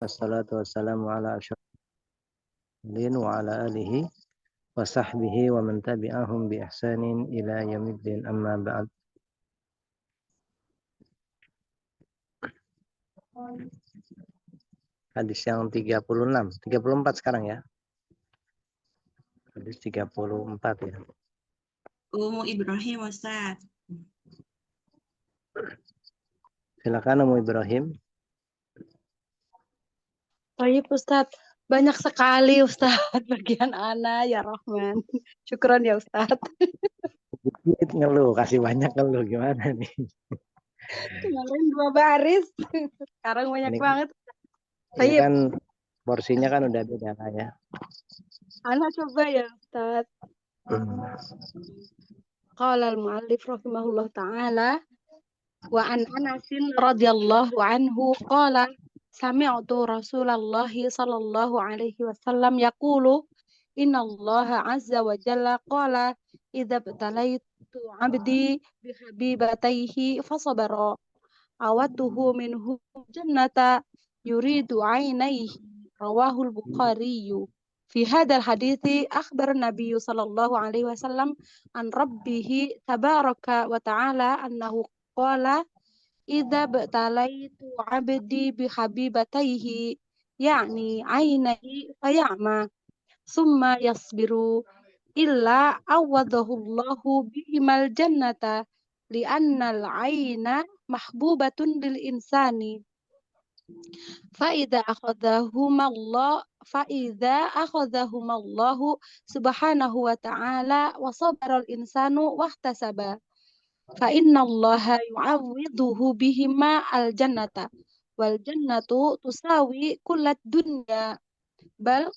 Wassalatu wassalamu ala asyrafil wa ala alihi wa sahbihi wa man tabi'ahum bi ihsanin ila yaumiddin, amma ba'd. Hadis yang 36, 34 sekarang ya. Hadis 34 ya. Ibrahim Ustaz. Silakan Ummu Ibrahim. Baik Ustaz, banyak sekali Ustaz bagian ana ya Rahman. Syukran ya Ustaz. Dikit ngeluh, kasih banyak ngeluh, gimana nih? Kemarin 2 baris, sekarang banyak banget. Ini kan porsinya kan udah beda lah ya. Ana coba ya Ustaz. Qala al-mu'allif rahimahullah ta'ala wa an Anasin radhiyallahu anhu qala sami'tu Rasulullah sallallahu alaihi wasallam yaqulu innallaha azza wa jalla qala idza btalaitu 'abdi bi habibatayhi fasabara awatuhu minhu jannata yuridu 'ainaihi rawahul Bukhari. Fi hadzal hadithi akhbar Nabi sallallahu alaihi wasallam an rabbih tabaraka wa ta'ala annahu qala idza btalaitu 'abdi bi habibatayhi yakni 'ainaihi fayama summa yasbiru illa awadahullahu bihimal jannata li'annal 'aina mahbubatun lil insani فإذا أخذهما الله سبحانه وتعالى وصبر الإنسان واحتسب فإن الله يعوضه بهما الجنة والجنة تساوي كل الدنيا بل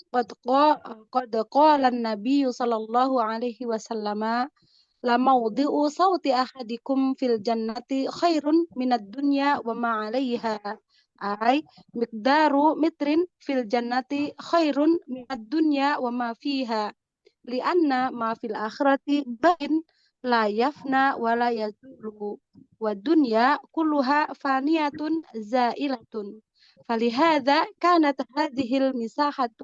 قد قال النبي صلى الله عليه وسلم لموضع صوت أحدكم في الجنة خير من الدنيا وما عليها أي مقدار متر في الجنة خير من الدنيا وما فيها لأن ما في الآخرة باق لا يفنى ولا يزول والدنيا كلها فانية زائلة فلهذا كانت هذه المساحة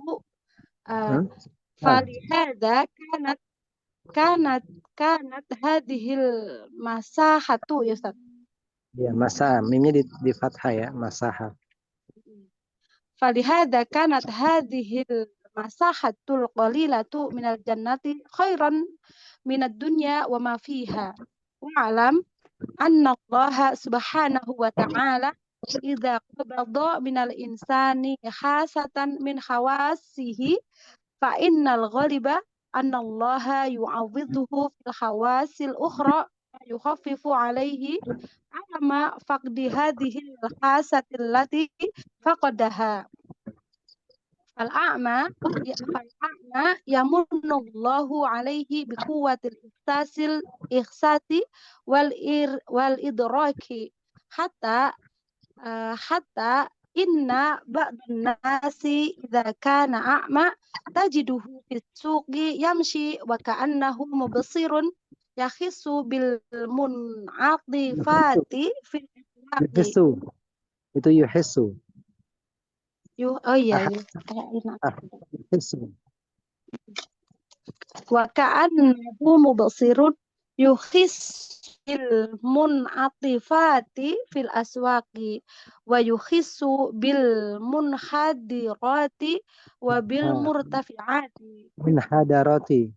كانت هذه المساحة يا Ustaz. Ya, masa mimnya di fathah ya, masaha. فلهذا كانت هذه المساحة القليلة من الجنة خيرا من الدنيا وما فيها واعلم أن الله سبحانه وتعالى إذا قبض من الإنسان خاصة من خواصه فإن الغالب أن الله يعوضه في الخواص الأخرى يخفف عليه عدم فقد هذه الخاصة التي فقدها فالأعمى يمن الله عليه بقوة الإحساس والإدراك حتى إن بعض الناس إذا كان أعمى تجده في السوق يمشي وكأنه مبصر يخص بالمنعطفات في Yuhissu. Itu yuhissu. Oh iya, Yuhissu. وكأنه مبصر يخص بالمنعطفات في الأسواق ويخص بالمنحدرات وبالمرتفعات. Munhadarati.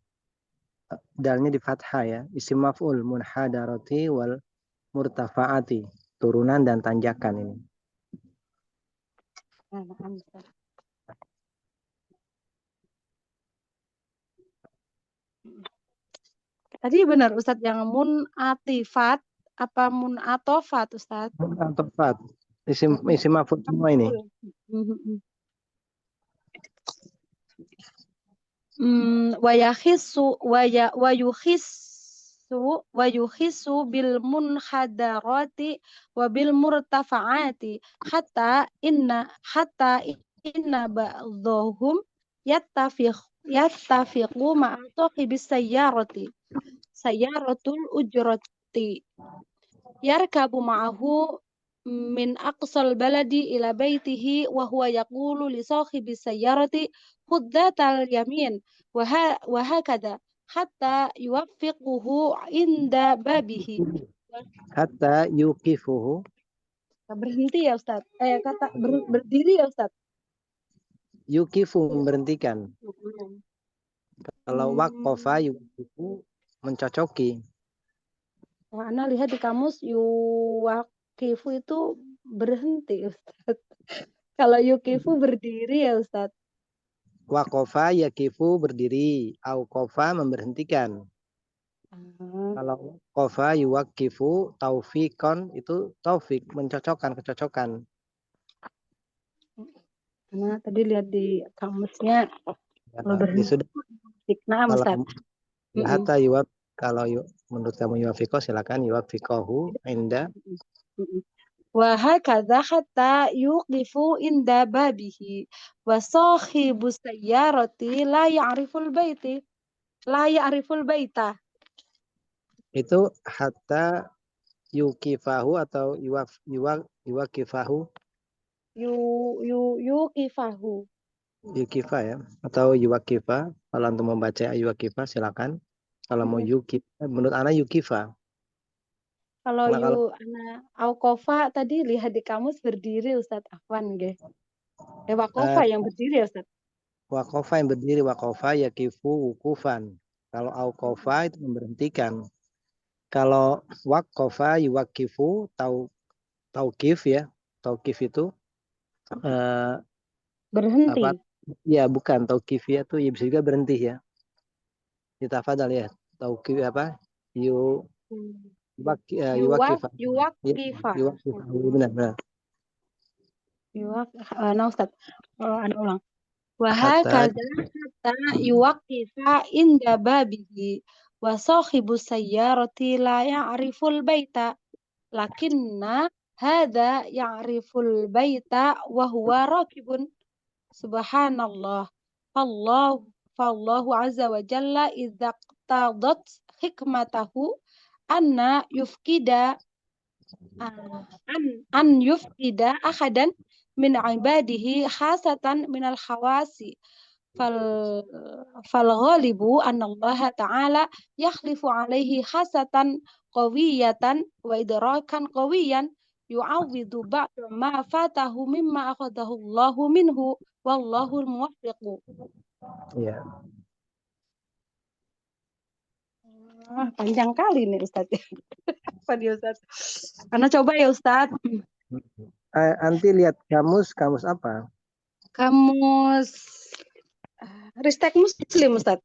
Dalnya di fathah ya. Isim maf'ul munhadarati wal murtafaati. Turunan dan tanjakan ini. Tadi benar Ustadz yang munatifat apa munatofat Ustadz? Munatofat. Isim maf'ul semua ini. ويخص بالمنحدرات وبالمرتفعات حتى إن بعضهم يتفق مع صاحب سيارة الأجرة يركب معه min aqsal baladi ila baitihi wa huwa yaqulu li sahibi sayyarati khudh dhatal yamin wa hakadha hatta yuwaffiquhu inda babihi. Hatta yuqifuhu. Berhenti ya Ustaz. Kata berdiri ya Ustaz. Yuqifu memberhentikan. Kalau Hmm. waqafa yuqifu mencocoki. Nah, Ana lihat di kamus yuwakifu itu berhenti Ustaz. Kalau yukifu berdiri ya Ustaz. Waqafa yaqifu berdiri. Auqafa memberhentikan. Kalau waqafa yuwaqifu taufiqon itu taufik, mencocokkan, kecocokan. Karena tadi lihat di kamusnya kalau Ya berhenti. sudah. Nah, Ustaz. Hatta yuwaf, kalau menurut kamu yuwafiqo silakan yuwafiqohu inda. Wa hakadha hatta yuqifu inda babihi wa sahibu sayyarati la ya'riful baiti la ya'riful baita. Itu hatta yukifahu atau yuwakifahu? Yuqifahu. Yukifa ya, atau yuwakifa. Kalau untuk membaca yuwakifa silakan. Kalau mau yukifa, menurut ana yukifa. Kalau Nah, ana auqafa tadi lihat di kamus berdiri Ustaz Afwan nggih. Waqafa yang berdiri ya Ustaz. Waqafa yang berdiri, waqafa yakifu wukufan. Kalau auqafa itu memberhentikan. Kalau waqafa yuwakifu tauqif ya. Tauqif itu Berhenti. ya bukan tauqifiyah tuh ya bisa juga berhenti ya. Ditafadhal ya. Tauqif apa? Yuwakifa. Benar. Nah Ustaz. Ana ulang. Wa hakadha hatta yuwaqifa inda babihi wa sahibu sayyarati la ya'riful baita lakinna hadha ya'riful baita wa huwa rakibun. Subhanallah. Fallahu azza wa jalla idza qtadat hikmatahu anna yufkida an yufkida ahadan min ibadihi khasatan min al khawasi fal ghalibu anna Allah ta'ala yakhlifu alaihi khasatan qawiyatan wa idrakan qawiyan yu'awwidu ba'da ma fatahu mimma akhadahu Allahu minhu wallahu al-muwaffiqu. Iya. Panjang kali nih Ustaz. Apa dia Ustaz? Karena coba ya Ustaz. Nanti lihat kamus apa? Kamus Ristek Muslim Ustaz.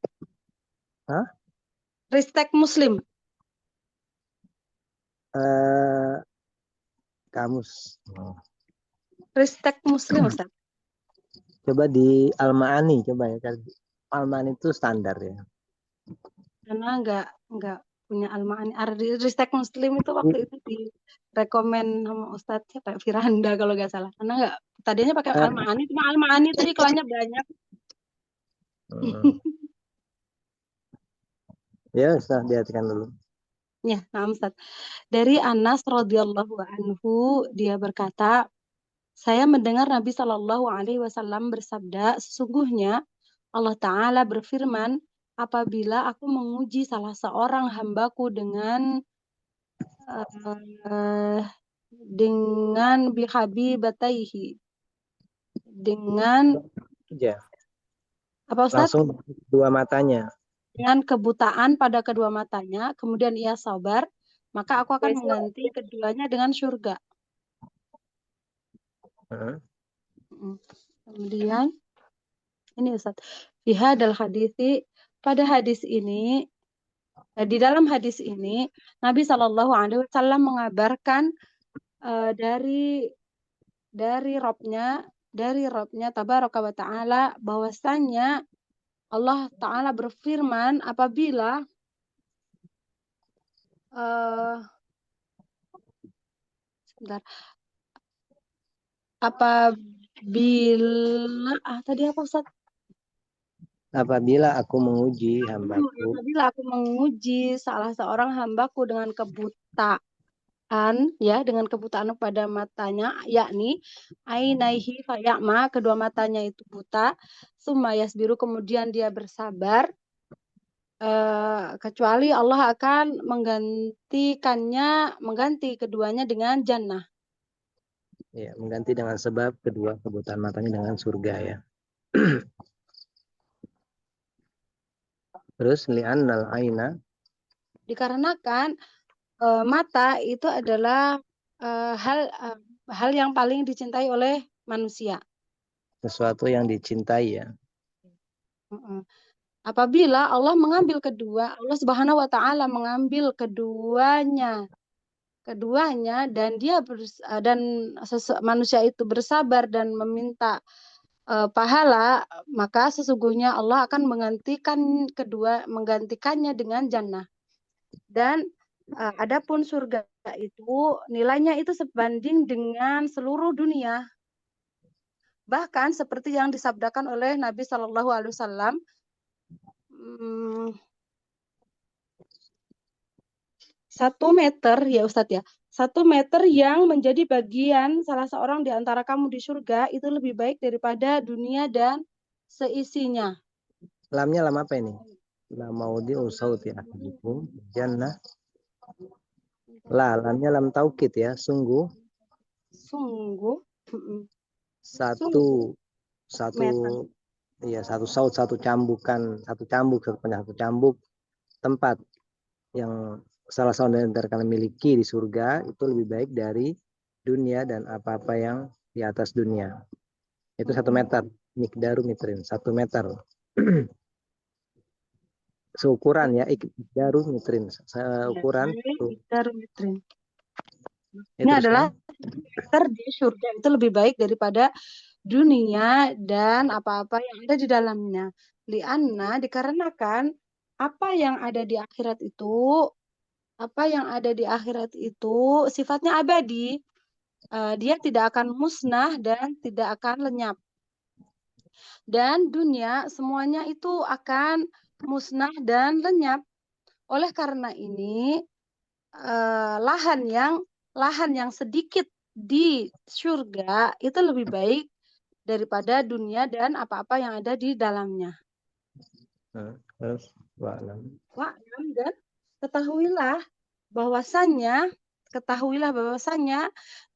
Hah? Ristek Muslim. Kamus. Ristek Muslim Ustaz. Coba di Al-Ma'ani coba ya. Al-Ma'ani itu standar ya. Karena enggak punya Al-Ma'ani. Ristek Muslim itu waktu itu direkomen sama Ustaz siapa? Firanda kalau nggak salah. Karena enggak tadinya pakai Al-Ma'ani, cuma Al-Ma'ani tadi kelannya banyak. Ya, Ustaz, diartikan dulu. Ya, nah Ustaz. Dari Anas radhiyallahu anhu, dia berkata, saya mendengar Nabi Shallallahu alaihi wasallam bersabda, sesungguhnya Allah Ta'ala berfirman, apabila aku menguji salah seorang hambaku dengan bihabibataihi, dengan Ya. apa Ustaz? Langsung dua matanya. Dengan kebutaan pada kedua matanya, kemudian ia sabar, maka aku akan mengganti keduanya dengan surga. Kemudian ini Ustaz, fi hadal hadisi, pada hadis ini, di dalam hadis ini Nabi Shallallahu alaihi wasallam mengabarkan dari Robnya tabaraka wa taala bahwasanya Allah Ta'ala berfirman apabila tadi apa Ustaz? Apabila aku menguji hambaku. Apabila aku menguji salah seorang hambaku dengan kebutaan ya, dengan kebutaan pada matanya, yakni ainaihi fayama, kedua matanya itu buta, summa yasbiru, kemudian dia bersabar, kecuali Allah akan mengganti keduanya dengan jannah. Ya, mengganti dengan sebab kedua kebutaan matanya dengan surga ya. Terus li'annal aina, Dikarenakan mata itu adalah hal yang paling dicintai oleh manusia. sesuatu yang dicintai ya. Mm-mm. Apabila Allah Subhanahu wa taala mengambil keduanya dan manusia itu bersabar dan meminta pahala, maka sesungguhnya Allah akan menggantikannya dengan jannah. Dan adapun surga itu nilainya itu sebanding dengan seluruh dunia. Bahkan seperti yang disabdakan oleh Nabi Shallallahu Alaihi Wasallam, 1 meter ya Ustadz ya, 1 meter yang menjadi bagian salah seorang di antara kamu di surga itu lebih baik daripada dunia dan seisinya. Lamnya lam apa ini? La maudi usauti ahadikum jannah. Lamnya lam taukid ya, sungguh. Sungguh. Satu Meter. ya, satu saut, satu cambuk, satu cambuk tempat yang salah satu dari kalian miliki di surga itu lebih baik dari dunia dan apa-apa yang di atas dunia. Itu 1 meter, mikdaru mitrin, 1 meter. Seukuran ya, mikdaru mitrin, seukuran. Mitrin. Ya, Ini teruskan. adalah meter di surga itu lebih baik daripada dunia dan apa-apa yang ada di dalamnya. Lianna, dikarenakan apa yang ada di akhirat itu sifatnya abadi. Dia tidak akan musnah dan tidak akan lenyap. Dan dunia semuanya itu akan musnah dan lenyap. Oleh karena ini lahan yang sedikit di surga itu lebih baik daripada dunia dan apa-apa yang ada di dalamnya. Terus wa'lam. Dan ketahuilah bahwasannya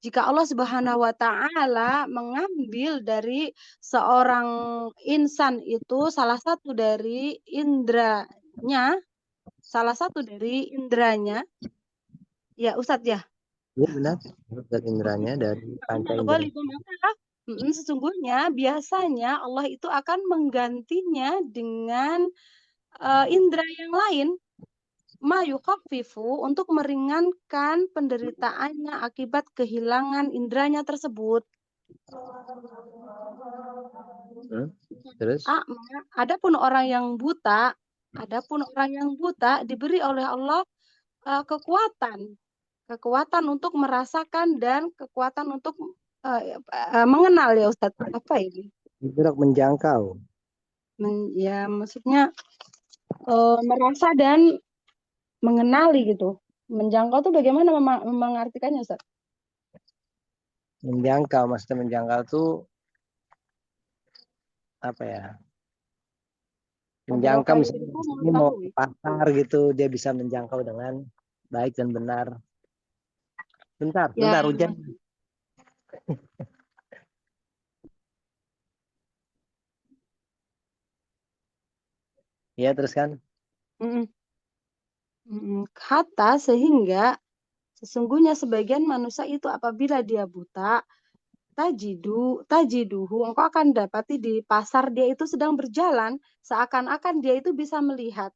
jika Allah Subhanahu wa taala mengambil dari seorang insan itu salah satu dari indranya, ya Ustadz ya. Ya benar, dan indranya dari panca indera. Sesungguhnya biasanya Allah itu akan menggantinya dengan indera yang lain, ma yukhaffifu, untuk meringankan penderitaannya akibat kehilangan indranya tersebut. Terus Adapun orang yang buta diberi oleh Allah kekuatan untuk merasakan dan kekuatan untuk mengenal ya Ustadz. Apa ini? Menjangkau. Ya maksudnya merasa dan mengenali gitu. Menjangkau tuh bagaimana mengartikannya Ustaz? Menjangkau, maksudnya menjangkau tuh apa ya? Menjangkau misalnya ini mau ke pasar gitu, dia bisa menjangkau dengan baik dan benar. Bentar, hujan. Ya, teruskan. Kata sehingga sesungguhnya sebagian manusia itu apabila dia buta, tajiduhu, engkau akan dapati di pasar dia itu sedang berjalan seakan-akan dia itu bisa melihat.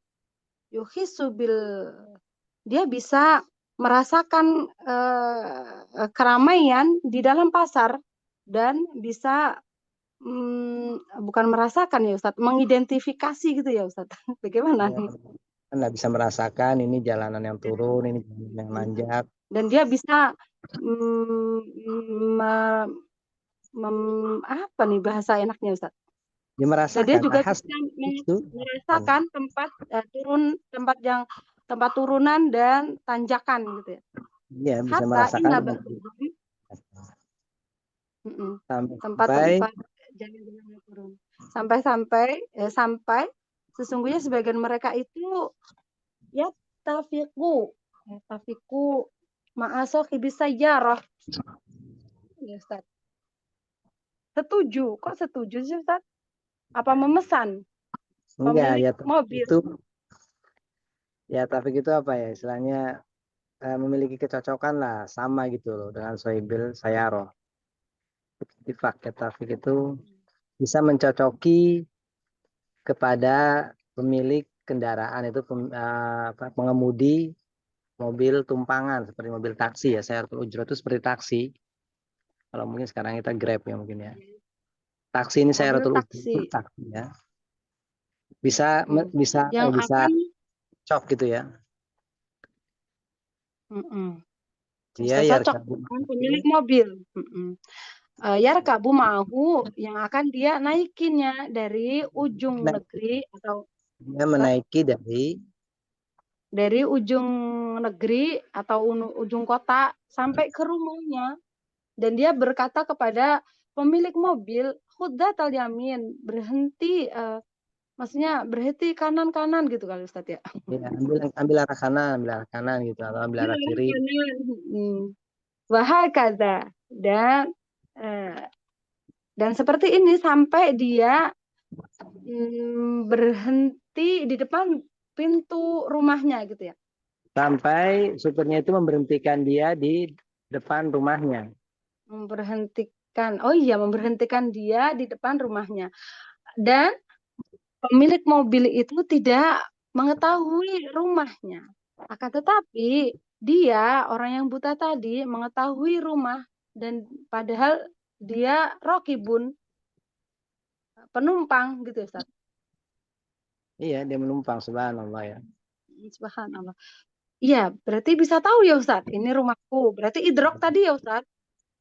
Dia bisa merasakan keramaian di dalam pasar dan bisa bukan merasakan ya Ustadz, mengidentifikasi gitu ya Ustadz. Bagaimana? Ya, nggak bisa merasakan ini jalanan yang turun, ini jalanan yang nanjak. Dan dia bisa apa nih bahasa enaknya Ustadz? Dia merasakan. Dan dia juga bisa merasakan tempat turunan dan tanjakan gitu ya. Ya, bisa Hatta merasakan inna dengan ba'dahum sampai tempat-tempat jalan-jalan yang turun. Sampai sesungguhnya sebagian mereka itu ya tafiku ma'asohi bisa jarah. Ya, Ustaz. Setuju. Kok setuju sih, Ustaz? Apa memesan enggak pemilik ya mobil? Taufik itu apa ya istilahnya, memiliki kecocokan lah sama gitu loh dengan sohibil sayaroh. Ittifaq ya Taufik itu bisa mencocoki kepada pemilik kendaraan itu pengemudi mobil tumpangan seperti mobil taksi ya. Sayatul ujrah itu seperti taksi. Kalau mungkin sekarang kita Grab ya mungkin ya. Taksi ini Mobil sayatul ujrah itu taksi. taksi ya. Bisa bisa Yang bisa akan cocok gitu ya. Dia bisa ya cocok dengan pemilik mobil. Yarkabu ma'ahu yang akan dia naikinnya dari ujung negeri atau dia menaiki dari ujung negeri atau ujung kota sampai ke rumahnya, dan dia berkata kepada pemilik mobil, khudzatal yamin, berhenti, maksudnya berhenti kanan-kanan gitu kali Ustaz ya. ya ambil arah kanan gitu atau ambil arah kiri. Wahakadza, dan seperti ini sampai dia berhenti di depan pintu rumahnya gitu ya. Sampai supirnya itu memberhentikan dia di depan rumahnya. Memberhentikan dia di depan rumahnya. Dan pemilik mobil itu tidak mengetahui rumahnya. Akan tetapi dia, orang yang buta tadi, mengetahui rumah, dan padahal dia rokibun, penumpang gitu Ustaz. Iya, dia menumpang, subhanallah ya. Subhanallah. Iya, berarti bisa tahu ya Ustaz, ini rumahku. Berarti idrok tadi ya Ustaz.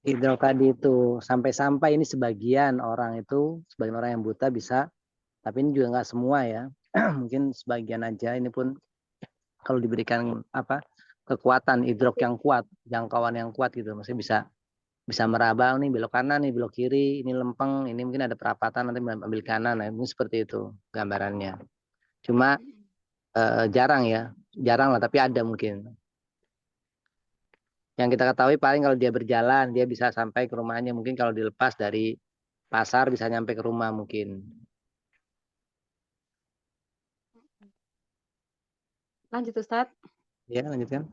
Idrok tadi itu sampai-sampai ini sebagian orang yang buta bisa, tapi ini juga nggak semua ya. Mungkin sebagian aja. Ini pun kalau diberikan kekuatan idrok yang kuat, jangkauan yang kuat gitu, masih bisa meraba nih belok kanan nih belok kiri, ini lempeng, ini mungkin ada perapatan nanti ambil kanan, nah, mungkin seperti itu gambarannya. Cuma jarang lah, tapi ada mungkin. Yang kita ketahui paling kalau dia berjalan, dia bisa sampai ke rumahnya. Mungkin kalau dilepas dari pasar bisa nyampe ke rumah mungkin. Lanjut Ustaz. Ya, lanjutkan.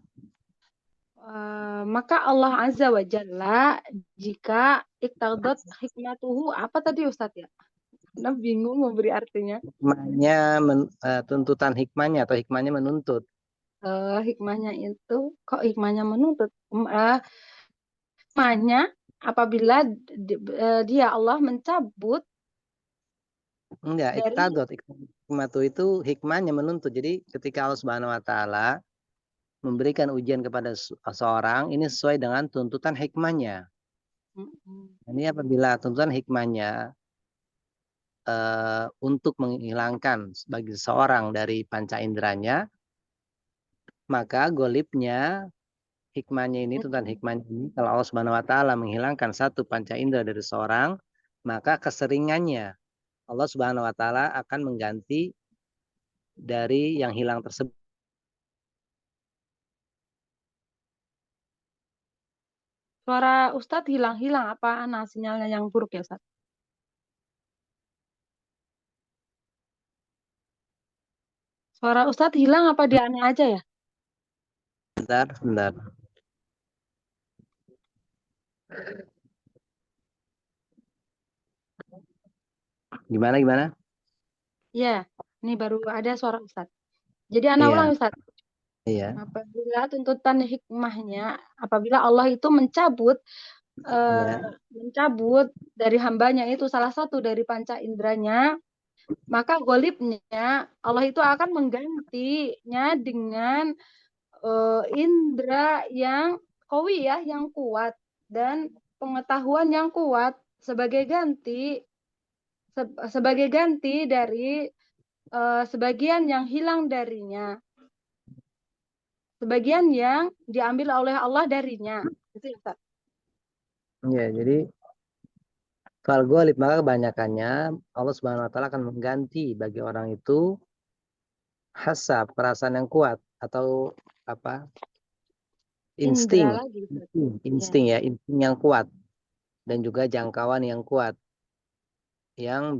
Maka Allah Azza wa Jalla jika iktadot hikmatuhu, apa tadi Ustaz ya? Nah, bingung memberi artinya. Hikmahnya, tuntutan hikmahnya atau hikmahnya menuntut. Hikmahnya itu, kok hikmahnya menuntut? Hikmahnya apabila dia Allah mencabut Enggak, dari hikmatu itu hikmahnya menuntut. Jadi ketika Allah Subhanahu wa taala memberikan ujian kepada seseorang, ini sesuai dengan tuntutan hikmahnya. Ini apabila tuntutan hikmahnya untuk menghilangkan bagi seseorang dari panca inderanya, maka golibnya hikmahnya ini, tuntutan hikmahnya ini, kalau Allah Subhanahu wa taala menghilangkan satu panca indera dari seseorang, maka keseringannya Allah Subhanahu wa taala akan mengganti dari yang hilang tersebut. suara Ustadz hilang-hilang, apa sinyalnya yang buruk ya Ustadz? Suara Ustadz hilang apa dia aneh aja ya? Bentar. Gimana? Ya, ini baru ada suara Ustadz. Jadi anak Iya. ulang Ustadz. Iya. Apabila tuntutan hikmahnya, apabila Allah itu mencabut dari hambanya itu salah satu dari panca inderanya, maka golibnya Allah itu akan menggantinya dengan indera yang kawi ya, yang kuat, dan pengetahuan yang kuat sebagai ganti dari sebagian yang hilang darinya. sebagian yang diambil oleh Allah darinya. Itu ya, Ustaz. Ya, jadi fal ghalib maka kebanyakannya Allah Subhanahu wa taala akan mengganti bagi orang itu hasab, perasaan yang kuat atau apa? Indra Insting. lagi, Ustaz. Ya. Insting ya, insting yang kuat dan juga jangkauan yang kuat yang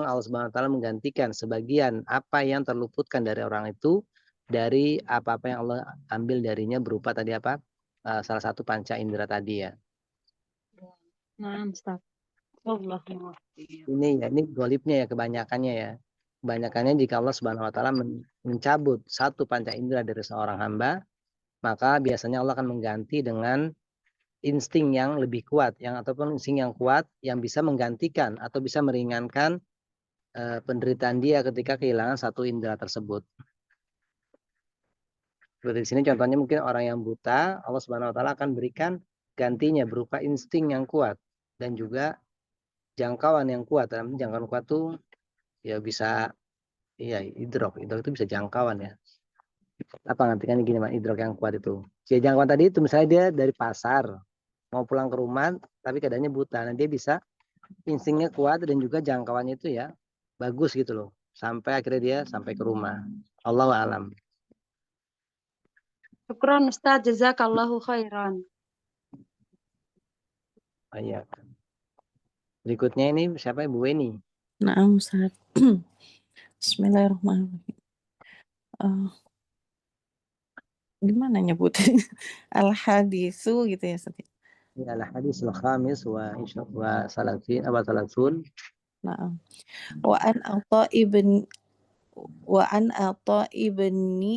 Allah Subhanahu wa taala menggantikan sebagian apa yang terluputkan dari orang itu dari apa-apa yang Allah ambil darinya berupa tadi apa? Salah satu panca indera tadi ya. Nah, Ustaz. Allah. Ini golibnya ya kebanyakannya ya. Kebanyakannya jika Allah Subhanahu wa taala mencabut satu panca indera dari seorang hamba, maka biasanya Allah akan mengganti dengan insting yang lebih kuat, yang ataupun insting yang kuat yang bisa menggantikan atau bisa meringankan penderitaan dia ketika kehilangan satu indera tersebut. Seperti di sini contohnya mungkin orang yang buta, Allah Subhanahu wa taala akan berikan gantinya berupa insting yang kuat dan juga jangkauan yang kuat. Dalam jangkauan kuat tuh ya bisa iya idrok itu bisa jangkauan ya. Apa ngartinya gini Mas, idrok yang kuat itu. Si jangkauan tadi itu misalnya dia dari pasar mau pulang ke rumah tapi keadaannya buta. Nah, dia bisa instingnya kuat dan juga jangkauannya itu ya bagus gitu loh. Sampai akhirnya dia sampai ke rumah. Allahu alam. Syukran Ustaz, jazakallahu khairan. Oh, iya. Berikutnya ini siapa Ibu Weni? Naam Ustaz. Bismillahirrahmanirrahim. Gimana nyebutin? Al-hadisu gitu ya Ustaz. Ini adalah hadis al-khamis wa salatin apa salasun. Naam. Wa an Atha ibni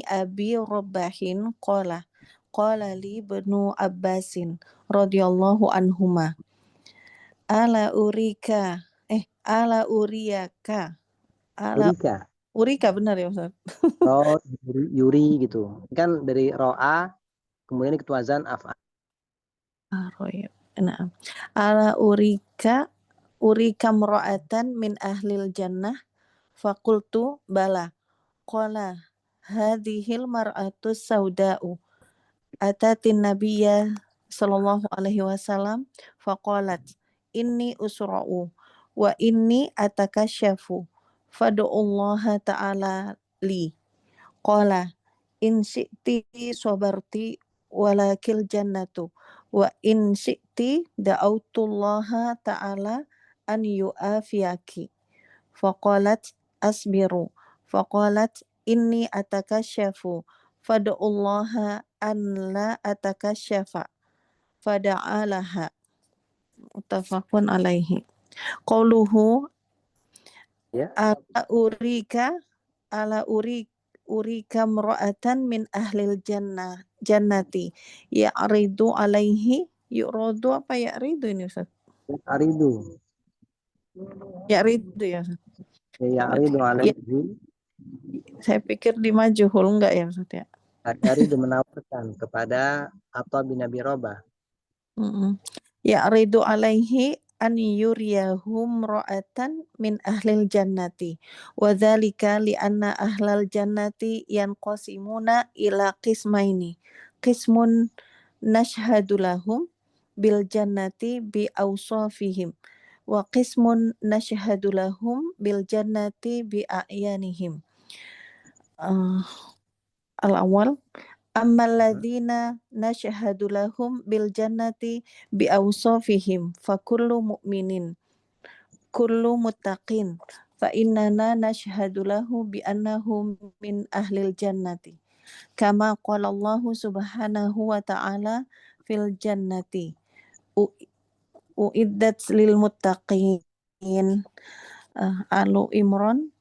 Abi Rabahin qala li ibnu Abbasin radhiyallahu anhuma ala uriyaka Yurika. urika benar ya Ustaz? Oh, yuri gitu. Kan dari ro'a kemudian diketuazan af'al. Naam. Ala urika mra'atan min ahlil jannah faqultu bala qala hadhil mar'atu sauda'u atatin nabiyya sallallahu alaihi wasallam faqalat inni usra'u wa inni atakasyafu fad'ullaha ta'ala li qala in syi'ti sabarti walakil jannatu wa in syi'ti da'autullaha ta'ala an yu'afiyaki faqalat asbiru faqalat inni atakasyafu fad'ullaha an la atakasyafa fada'alaha muttafaqun alaihi qauluhu Ya. ala urika mra'atan min ahlil jannati ya'ridu alaihi yu'radu apa ya'ridu ini Ustaz? Aridu. Ya'ridu ya Ustaz? Ya, aridu alaihi. Saya pikir di majhul enggak ya Ustaz ya? Aridu menawarkan kepada Atha bin Abi Rabah. Ya'ridu alaihi an yuriyahum ra'atan min ahlil jannati wa dzalika li anna ahlal jannati yanqasimuna ila qismaini qismun nashhadu lahum bil jannati bi awsafihim wa qismun nashhadu lahum bil jannati bi a'yanihim. Al-awwal ammal ladzina nashhadu lahum bil jannati bi awsafihim fa kullu mu'minin kullu muttaqin fa innana nashhadu lahu bi annahum min ahlil jannati kama qala Allah subhanahu wa ta'ala fil jannati uiddat lil muttaqin. Alu Imran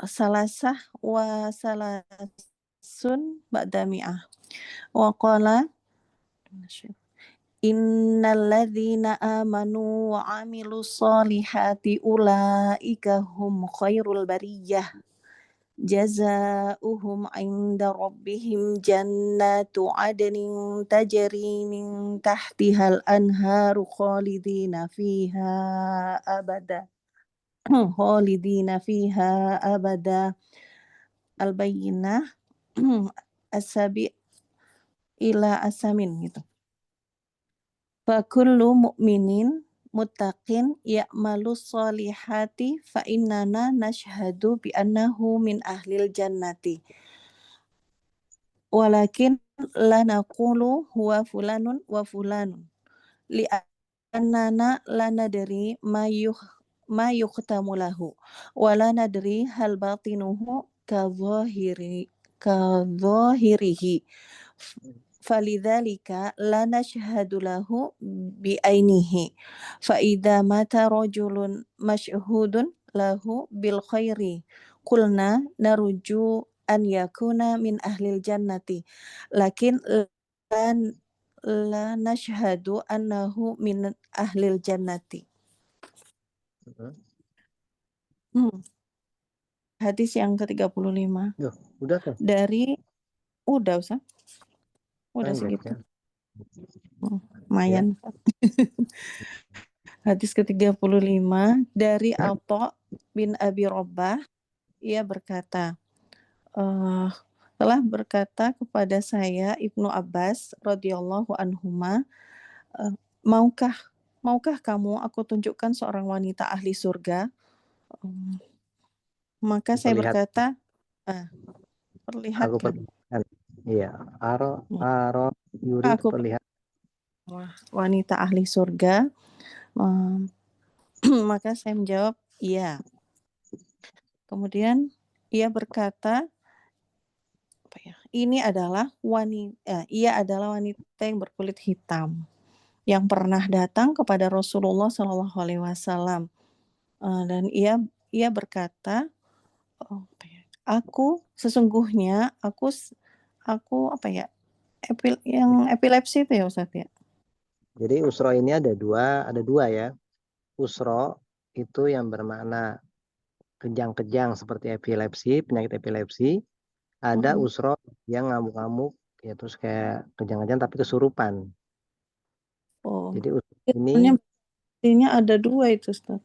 salasah wa salasun ba'da mi'ah wa qala innal ladzina amanu wa amilus solihati ulaika hum khairul bariyah jazaohum 'inda rabbihim jannatu 'adnin tajri min tahtihal anharu khalidina fiha abada Al-Bayyinah as-sabi ila asamin gitu. Fa kullu mu'minin muttaqin ya'malu sholihati fa innana nashhadu bi annahu min ahlil jannati. Walakin la naqulu huwa fulanun wa fulanun. Li'annana la nadri ma yukhtamu lahu. Wa la nadri hal batinuhu kadhahirihi. Falidzalika la nashhadu lahu bi'ainihi. Fa idza mata rajulun mashhudun lahu bil khairi qulna narju an yakuna min ahlil jannati lakin la nashhadu annahu min ahlil jannati. Hadis yang ke-35 Duh, udah tuh. dari udah Ustaz. Udah Pendek segitu. ya. Lumayan. Hadis ke-35 dari Atha bin Abi Rabbah, ia berkata, telah berkata kepada saya Ibnu Abbas radhiyallahu anhuma, maukah kamu aku tunjukkan seorang wanita ahli surga? Maka saya berkata, Aku perlihatkan. perlihatkan. Iya, aro yuri Aku perlihat. Wanita ahli surga. Maka saya menjawab, iya. Kemudian ia berkata, ia adalah wanita yang berkulit hitam yang pernah datang kepada Rasulullah Shallallahu Alaihi Wasallam, dan ia berkata, sesungguhnya aku epilepsi itu ya Ustaz ya. Jadi usro ini ada dua ya. Usro itu yang bermakna kejang-kejang seperti epilepsi, penyakit epilepsi. Ada usro yang ngamuk-ngamuk, ya terus kayak kejang-kejang tapi kesurupan. Jadi usro ini artinya ada dua itu Ustaz.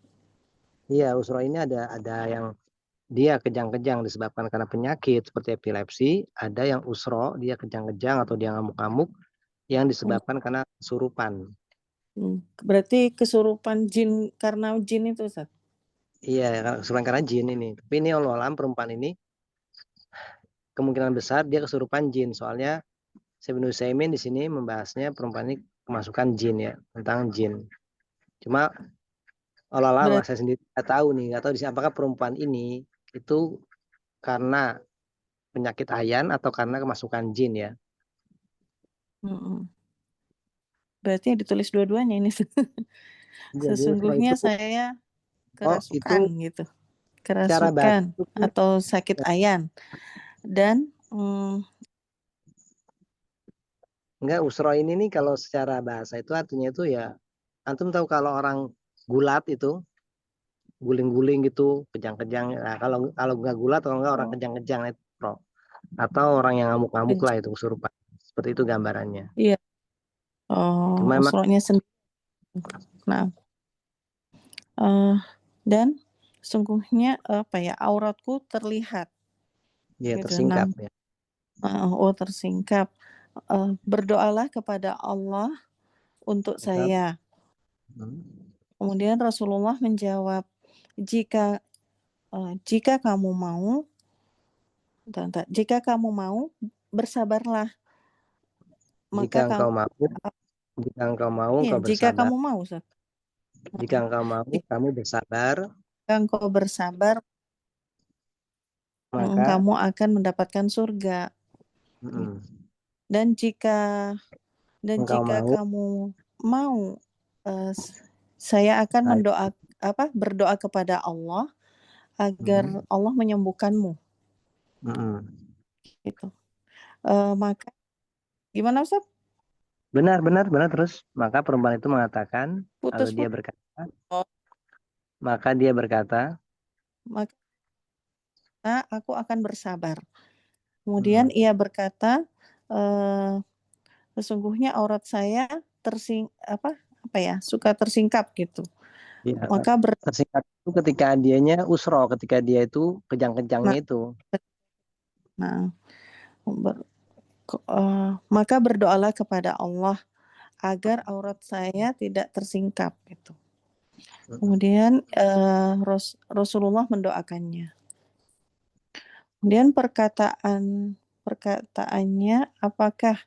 Iya, usro ini ada yang dia kejang-kejang disebabkan karena penyakit seperti epilepsi, ada yang usro dia kejang-kejang atau dia ngamuk-ngamuk yang disebabkan karena kesurupan. Berarti kesurupan jin karena jin itu Ustaz? Iya, kesurupan karena jin ini. Tapi ini Allah-alam perempuan ini kemungkinan besar dia kesurupan jin. Soalnya Ibnu Utsaimin di sini membahasnya perempuan ini kemasukan jin ya, tentang jin. Cuma Allah-alam saya sendiri nggak tahu di sini apakah perempuan ini itu karena penyakit ayan atau karena kemasukan jin ya. Berarti ditulis dua-duanya ini. Sesungguhnya saya kerasukan gitu. Kerasukan atau sakit ayan. Dan enggak, usro ini nih kalau secara bahasa itu artinya itu ya, antum tahu kalau orang gulat itu guling-guling gitu, kejang-kejang. Nah, kalau nggak gulat atau enggak orang kejang-kejang itu pro. Atau orang yang ngamuk-ngamuk lah itu kesurupan. Seperti itu gambarannya. Iya. Usronya sendiri. Nah. Dan sungguhnya auratku terlihat. Iya, gitu, tersingkap ya. Tersingkap. Berdoalah kepada Allah untuk saya. Kemudian Rasulullah menjawab, jika kamu mau, bersabarlah. Jika engkau mau, engkau bersabar. Jika kamu mau, Ustaz. Jika engkau mau, kamu bersabar. Jika engkau bersabar, maka kamu akan mendapatkan surga. Dan jika kamu mau, saya akan berdoa kepada Allah agar Allah menyembuhkanmu. Gitu. Maka gimana Ustaz? Benar terus. Maka perempuan itu mengatakan, maka dia berkata, maka aku akan bersabar. Kemudian ia berkata, sesungguhnya aurat saya suka tersingkap gitu. Ya, maka tersingkap itu ketika dianya usro, ketika dia itu kejang-kejangnya itu. Nah, Maka berdoalah kepada Allah agar aurat saya tidak tersingkap gitu. Kemudian Rasulullah mendoakannya. Kemudian perkataannya, apakah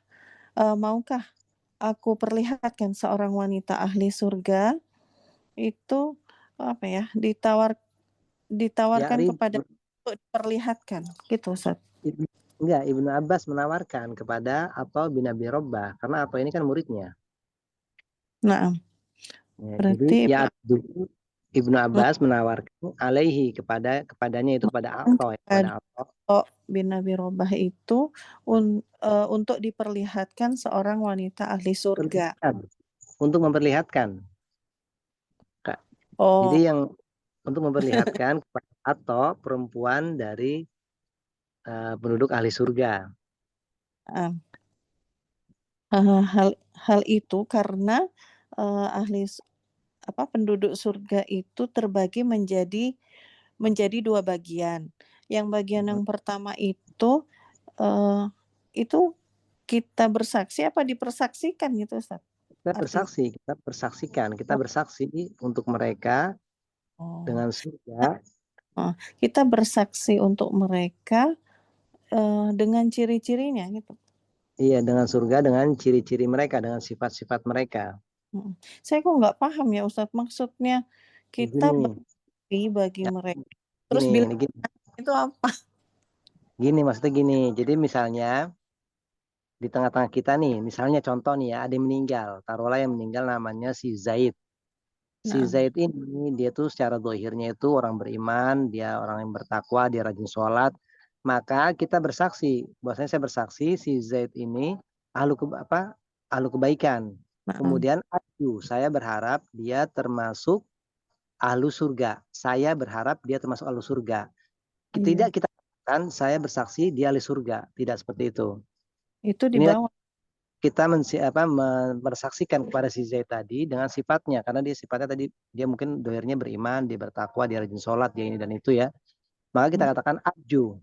maukah aku perlihatkan seorang wanita ahli surga itu apa ya ditawarkan Ya, kepada untuk diperlihatkan gitu Ustaz. enggak, Ibnu Abbas menawarkan kepada Atha bin Abi Rabbah karena Atha ini kan muridnya. Nah, Ya, berarti jadi ya dulu Ibnu Abbas menawarkan alaihi kepadanya itu kepada Atha, kepada Atha. Atha bin Abi Rabbah itu untuk diperlihatkan seorang wanita ahli surga. Untuk memperlihatkan. Oh, Jadi yang untuk memperlihatkan kepada Atha perempuan dari penduduk ahli surga. hal itu karena penduduk surga itu terbagi menjadi dua bagian. Yang bagian yang pertama itu kita bersaksi apa dipersaksikan gitu Ustaz? Kita bersaksikan, kita bersaksi untuk mereka dengan surga. Kita bersaksi untuk mereka dengan ciri-cirinya gitu. Iya, dengan surga, dengan ciri-ciri mereka, dengan sifat-sifat mereka. Saya kok nggak paham ya Ustadz, maksudnya kita berarti bagi Ya, mereka. Terus gini, itu apa? Gini, maksudnya gini. Jadi misalnya di tengah-tengah kita nih, misalnya contoh nih ya, ada yang meninggal. Taruhlah yang meninggal namanya si Zaid. Si Zaid ini, dia tuh secara dohirnya itu orang beriman, dia orang yang bertakwa, dia rajin sholat. Maka kita bersaksi, bahwasanya saya bersaksi si Zaid ini ahlu kebaikan. Kemudian saya berharap dia termasuk ahlu surga. Saya berharap dia termasuk ahlu surga. Tidak kita katakan saya bersaksi dia ahli surga, tidak seperti itu. Itu di Ini bawah. kita bersaksikan kepada si Zaid tadi dengan sifatnya, karena dia sifatnya tadi dia mungkin dohirnya beriman, dia bertakwa, dia rajin sholat, dia ini dan itu ya. Maka kita katakan arju,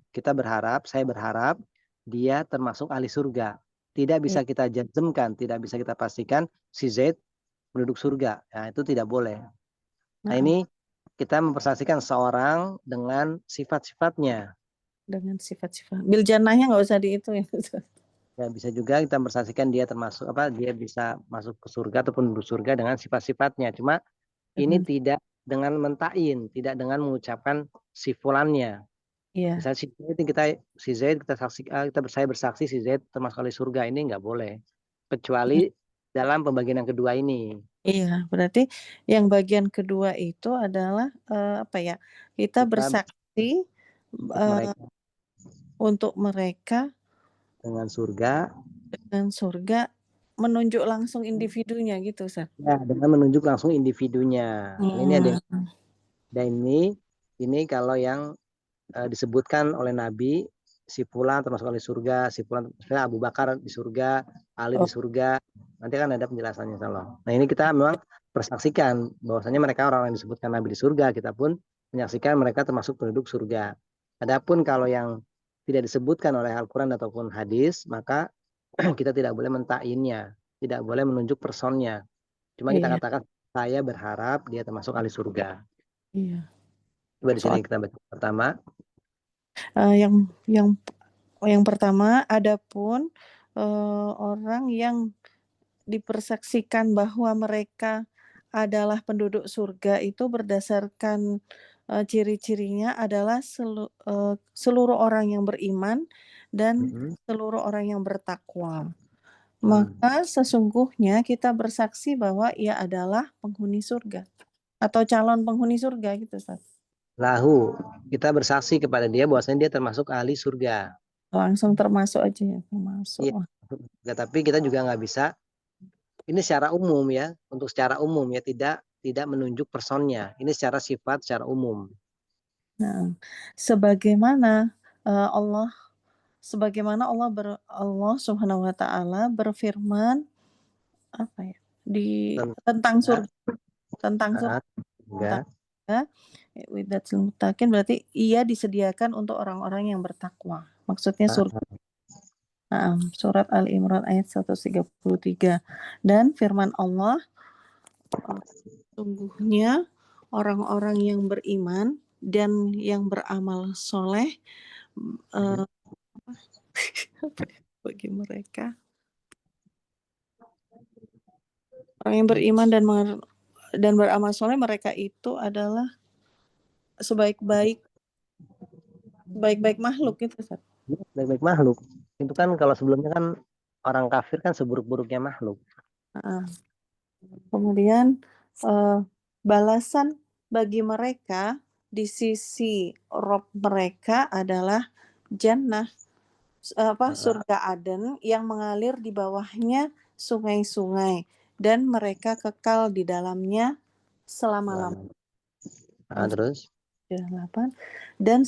saya berharap dia termasuk ahli surga. Tidak bisa kita jazmkan, tidak bisa kita pastikan si Zaid penduduk surga. Nah, itu tidak boleh. Nah, ini kita mempersaksikan seorang dengan sifat-sifatnya. Dengan sifat-sifat. Biljanahnya nggak usah dihitung ya. Ya, bisa juga kita mempersaksikan dia termasuk dia bisa masuk ke surga ataupun penduduk surga dengan sifat-sifatnya. Cuma ini tidak dengan mentain, tidak dengan mengucapkan si fulannya. Misalnya si Zaid saya bersaksi si Zaid termasuk ahli surga, ini nggak boleh. Kecuali dalam pembagian yang kedua ini. Iya, berarti yang bagian kedua itu adalah kita bersaksi untuk mereka dengan surga menunjuk langsung individunya gitu, Ustaz. Ya, dengan menunjuk langsung individunya. Ini ada dan ini kalau yang disebutkan oleh Nabi, si fulan termasuk ahli surga, si fulan misalnya Abu Bakar di surga, Ali di surga. Nanti kan ada penjelasannya insyaallah. Nah, ini kita memang persaksikan bahwasanya mereka orang yang disebutkan Nabi di surga, kita pun menyaksikan mereka termasuk penduduk surga. Adapun kalau yang tidak disebutkan oleh Al-Qur'an ataupun hadis, maka kita tidak boleh mentainnya, tidak boleh menunjuk personnya. Cuma kita katakan saya berharap dia termasuk ahli surga. Iya. Coba di sini kita baca pertama. Yang pertama, adapun orang yang dipersaksikan bahwa mereka adalah penduduk surga itu berdasarkan ciri-cirinya adalah seluruh orang yang beriman dan seluruh orang yang bertakwa. Maka sesungguhnya kita bersaksi bahwa ia adalah penghuni surga atau calon penghuni surga gitu, Ustaz. Lahu, kita bersaksi kepada dia bahwasanya dia termasuk ahli surga. Langsung termasuk aja ya, termasuk. Iya, ya, tapi kita juga nggak bisa. Ini secara umum ya, untuk secara umum ya, tidak menunjuk personnya. Ini secara sifat, secara umum. Nah, sebagaimana Allah Subhanahu wa taala berfirman tentang surga widdatul muttaqin, berarti ia disediakan untuk orang-orang yang bertakwa. Maksudnya surga Nah, surat Al-Imran ayat 133. Dan firman Allah, sungguhnya orang-orang yang beriman dan yang beramal soleh bagi mereka. Orang yang beriman dan beramal soleh, mereka itu adalah sebaik-baik makhluk gitu, Ustaz. Baik-baik makhluk. Itu kan kalau sebelumnya kan orang kafir kan seburuk-buruknya makhluk. Kemudian balasan bagi mereka di sisi Rob mereka adalah jannah, surga Aden yang mengalir di bawahnya sungai-sungai dan mereka kekal di dalamnya selama-lamanya. Nah, terus 8. Dan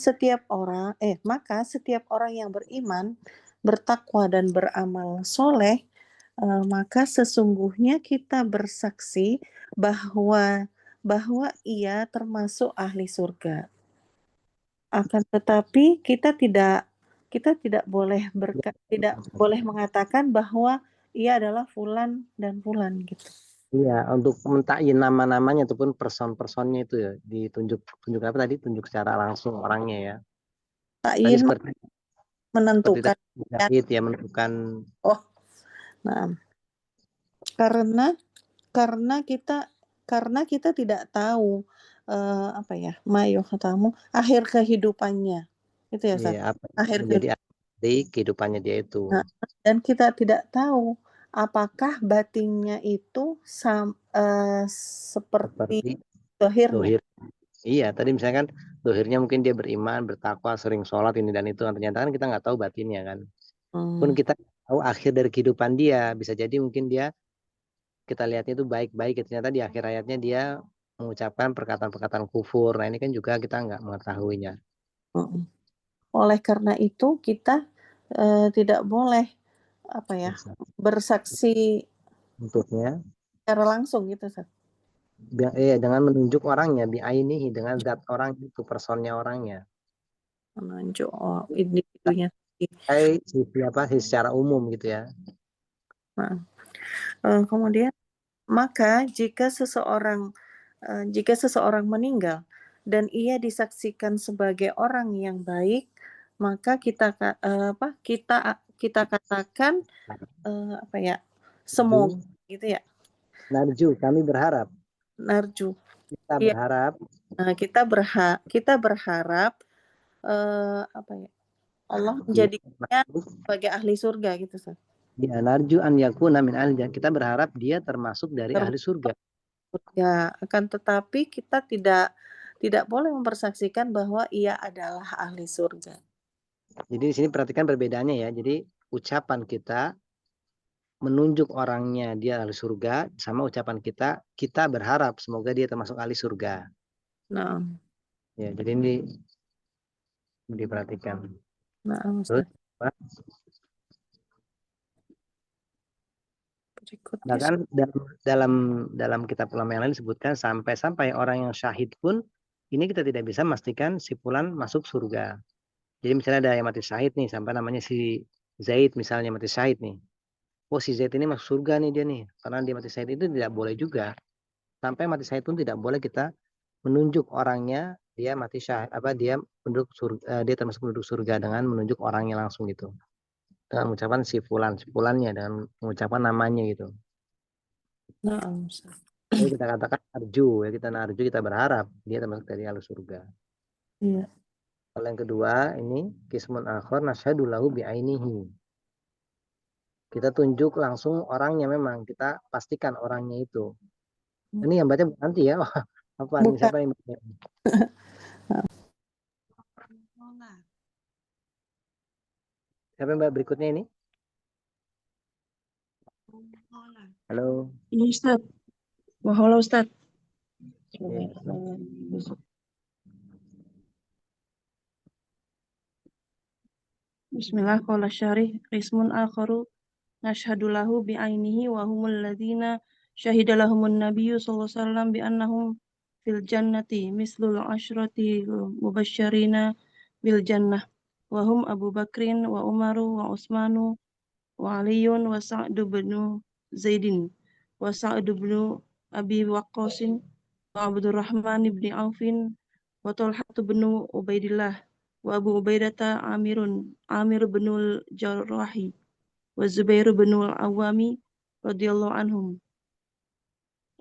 maka setiap orang yang beriman, bertakwa dan beramal soleh, maka sesungguhnya kita bersaksi bahwa ia termasuk ahli surga. Akan tetapi kita tidak boleh tidak boleh mengatakan bahwa ia adalah fulan dan fulan gitu. iya, untuk mentakyin nama-namanya ataupun person-personnya itu ya tunjuk apa tadi? Tunjuk secara langsung orangnya ya. Tadi Ta'yin seperti menentukan. Zahid ya menentukan. Nah, karena kita tidak tahu mayo katamu akhir kehidupannya itu ya Ustaz. Iya, apa yang menjadi di kehidupannya dia itu. Nah, dan kita tidak tahu apakah batinnya itu seperti dohirnya. Dohir. Iya, tadi misalkan dohirnya mungkin dia beriman, bertakwa, sering sholat ini dan itu. Ternyata kan kita nggak tahu batinnya kan. Pun kita tahu akhir dari kehidupan dia. Bisa jadi mungkin dia kita lihatnya itu baik-baik. Ternyata di akhir hayatnya dia mengucapkan perkataan-perkataan kufur. Nah ini kan juga kita nggak mengetahuinya. Oleh karena itu kita tidak boleh bersaksi Untuknya secara langsung gitu Ustaz. Dengan menunjuk orangnya, biainihi dengan zat orang itu, personnya orangnya. Menunjuk individunya. Sisi secara umum gitu ya. Nah, kemudian maka jika seseorang meninggal dan ia disaksikan sebagai orang yang baik, maka kita katakan semoga gitu ya. Narju, kami berharap. Narju. Kita berharap. Kita berharap Allah menjadikannya sebagai ahli surga gitu, Ustaz. Ya, narju an yakuna min ahli jannah. Kita berharap dia termasuk dari ahli surga. Ya, akan tetapi kita tidak boleh mempersaksikan bahwa ia adalah ahli surga. Jadi di sini perhatikan perbedaannya ya. Jadi ucapan kita menunjuk orangnya dia ahli surga sama ucapan kita berharap semoga dia termasuk ahli surga. Nah. Ya, jadi ini diperhatikan. Nah, terus bahkan dalam kitab ulama yang lain disebutkan sampai orang yang syahid pun ini kita tidak bisa memastikan si fulan masuk surga. Jadi misalnya ada yang mati syahid nih sampai namanya si Zaid misalnya mati syahid nih. Oh si Zaid ini masuk surga nih dia nih karena dia mati syahid itu tidak boleh juga. Sampai mati syahid pun tidak boleh kita menunjuk orangnya dia mati syahid dia dia termasuk penduduk surga dengan menunjuk orangnya langsung gitu. Dengan mengucapkan si fulannya dengan mengucapkan namanya gitu. Nah, jadi kita katakan arju ya kita berharap dia termasuk dari ahli surga. Iya. Kalau yang kedua ini kismun akhor nasyhadu lahu bi'ainihi. Kita tunjuk langsung orangnya memang kita pastikan orangnya itu. Ini yang baca nanti ya. Apa ini siapa yang baca? Siapa yang berikutnya ini? Halo. Ini Ustaz. Halo Ustaz. Bismillah qala syarih ismun akharu nashhadu lahu bi'ainihi wa humul ladzina syahida lahumun nabiyyu sallallahu alaihi wasallam bi annahum fil jannati mislul asyrati mubasysyirina bil jannah wa hum Abu Bakrin wa Umaru wa Utsmanu wa Aliyun wa Sa'd bin Zaidin wa Sa'd bin Abi Waqqas wa Abdurrahman bin Aufin wa Talhah bin Ubaidillah wa Abu Ubaidah Amir bin al-Jarrahi wa Zubair bin al-Awwami radhiyallahu anhum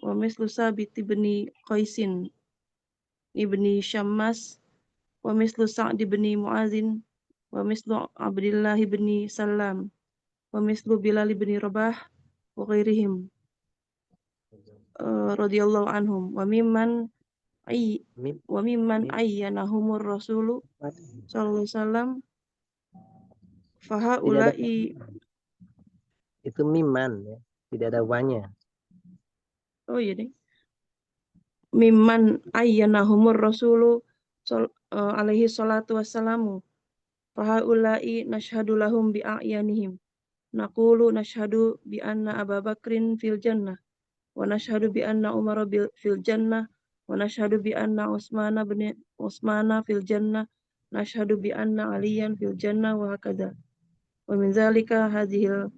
wa mislu Sabit bin Qaisin ibni Syammas wa mislu Sa'd bin Mu'adzin wa mislu Abdullah bin Salam wa mislu Bilal bin Rabah wa ghairihim radhiyallahu anhum wa mimman Mim- ayyanahumur rasulu sallallahu alaihi wasallam Tidak ada fahaulai itu miman ya, tidak ada wanya. oh iya deh mimman ayyanahumur rasulu alaihi salatu wassalamu fahaulai nashhadu lahum bi a'yanihim naqulu nashhadu bi anna Abu Bakrin fil jannah wa nashhadu bi anna Umar fil jannah wa nashhadu bi anna Utsmana fil jannah nashhadu bi anna Aliyan fil jannah wa hakadha wa min zalika hadhil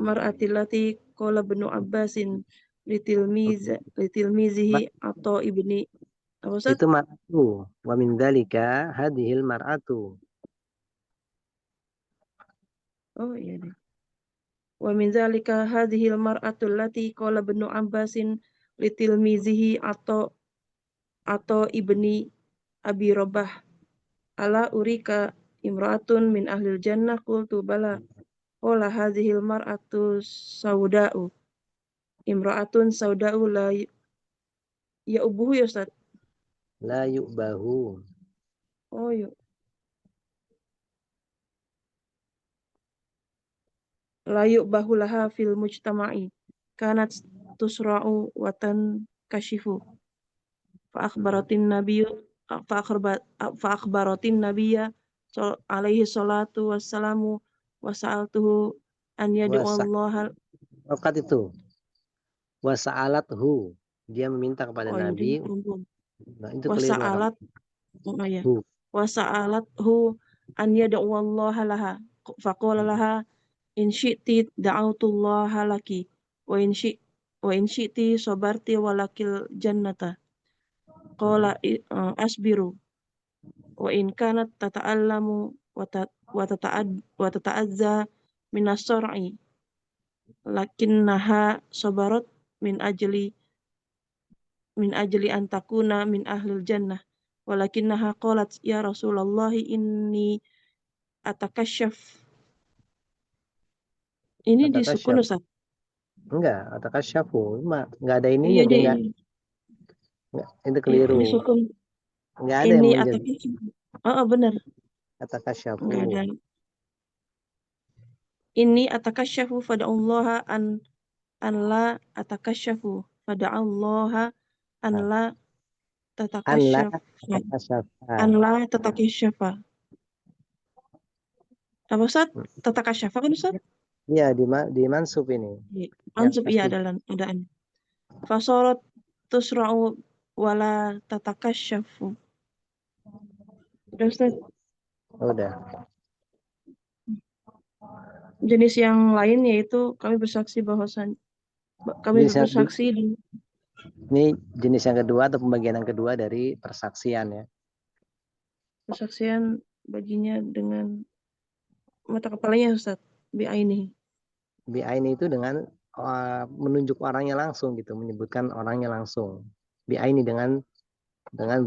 mar'ati allati qala Ibnu Abbasin litilmizihi atau ibni apa Ustaz? Itu mar'atu. Wa min dzalika hadhil mar'atu. Oh iya deh. Wa min zalika hadhil mar'atu allati qala Ibnu Abbasin litilmizihi atau ibni Abi Rabah ala urika imra'atun min ahlil jannah qultu bala qala hadhil mar'atu sauda'u imra'atun sauda'u la ya ubuhu ya Ustaz. La yu'bahu. Oh yuk. La yu'bahu laha fil mujtama'i kanat tusra'u wa tankashifu fa akhbaratin nabiyyu fa akhbaratin nabiyya alaihi salatu wassalamu wa sa'altuhu an yad'u Wasa Allah. Rokat itu. Wa sa'alathu. Dia meminta kepada Oh iya deh, Nabi. perempuan. Nah, itu Wa keliru sa'alat Arab. oh iya. Hu. Wa sa'alathu an yad'u Allah laha faqala laha in syi'ti da'autullaha laki wa in syi'ti sabarti walakil jannata qala asbiru wa in kanat tata'allamu wa tata'azza minas sar'i lakinnaha sabarat min ajli an takuna min ahlil jannah walakinnaha qalat ya Rasulullah inni atakashaf ini disukun Atakasyaf. Ustaz. Enggak, atakasyafu. Enggak ada ininya Iya dia deh, enggak. Itu iya keliru. disukun Enggak ada yang ini menjadi atakashaf. Oh, benar atakasyafu. enggak ada ini atakasyafu fada'ullaha an la atakasyafu fada'ullaha an Nah, la Anla tatakasyafa atakasyafa. an la tatakasyafa apa Ustaz? Tatakasyafa kan Ustaz? Iya, di mansub ini. Iya. Yang Ansub iya pasti adalah adaan fasorat tusra'u wala tatakasyafu udah Ustaz. udah. Jenis yang lain yaitu kami bersaksi Jenis yang kedua, bersaksi dan ini jenis yang kedua atau pembagian yang kedua dari persaksian ya. persaksian baginya dengan mata kepalanya Ustaz bi'aini. Bi'aini itu dengan menunjuk orangnya langsung gitu, menyebutkan orangnya langsung. Bi'aini dengan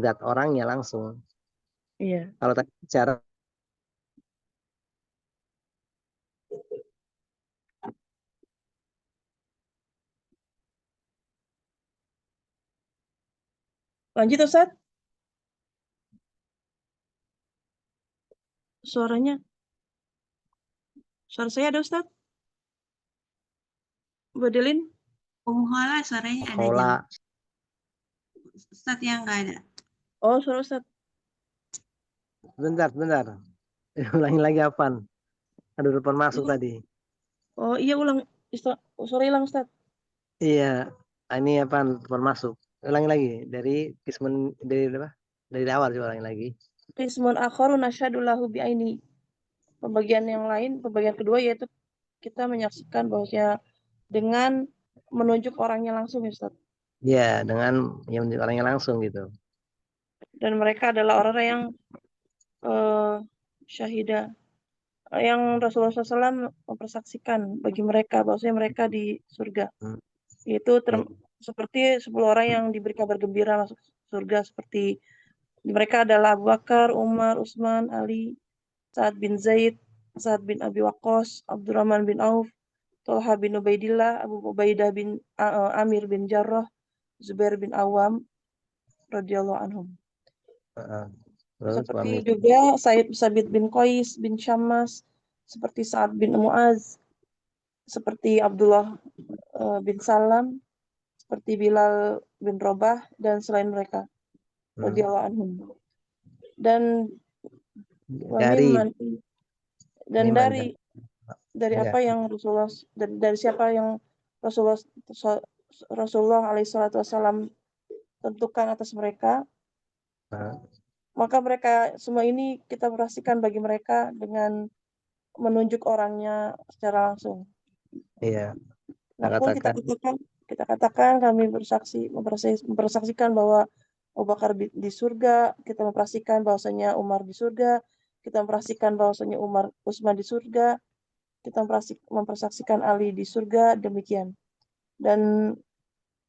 zat orangnya langsung. Iya. Kalau tadi cara Lanjut Ustaz. Suara saya ada Ustaz? Badelin? Hola, suaranya ada pola jam. Ustaz yang nggak ada. Oh, suara Ustaz. bentar. Ulangi lagi apaan? Ada telepon masuk tadi. Oh iya ulang. Suara hilang Ustaz. Iya, ini apaan? Telepon masuk. Ulangi lagi dari kismun dari apa? Dari awal coba ulangi lagi. Qismun akharu nasyhadu lahu bi'aini. Pembagian yang lain, pembagian kedua yaitu kita menyaksikan bahwasanya dengan menunjuk orangnya langsung, Ustaz. Ya, dengan yang orangnya langsung gitu. Dan mereka adalah orang-orang yang syahidah, yang Rasulullah SAW mempersaksikan bagi mereka bahwasanya mereka di surga. Hmm. Yaitu seperti 10 orang yang diberi kabar gembira masuk surga, seperti mereka adalah Abu Bakar, Umar, Utsman, Ali, Sa'ad bin Zaid, Sa'ad bin Abi Waqqas, Abdurrahman bin Auf, Tolha bin Ubaidillah, Abu Ubaidah bin Amir bin Jarrah, Zubair bin Awam, radhiyallahu anhum. Terus Seperti juga Said Sabit bin Qais bin Syammas, seperti Sa'ad bin Mu'az, seperti Abdullah bin Salam, seperti Bilal bin Rabah, dan selain mereka, radhiyallahu anhum. Dan dari apa yang dari siapa yang Rasulullah SAW tentukan atas mereka, maka mereka semua ini kita perhatikan bagi mereka dengan menunjuk orangnya secara langsung. Iya. Namun kita katakan kami mempersaksikan bahwa Abu Bakar di surga, kita mempersaksikan bahwasanya Umar di surga, kita mempersaksikan bahwasanya Utsman di surga, kita mempersaksikan Ali di surga, demikian. Dan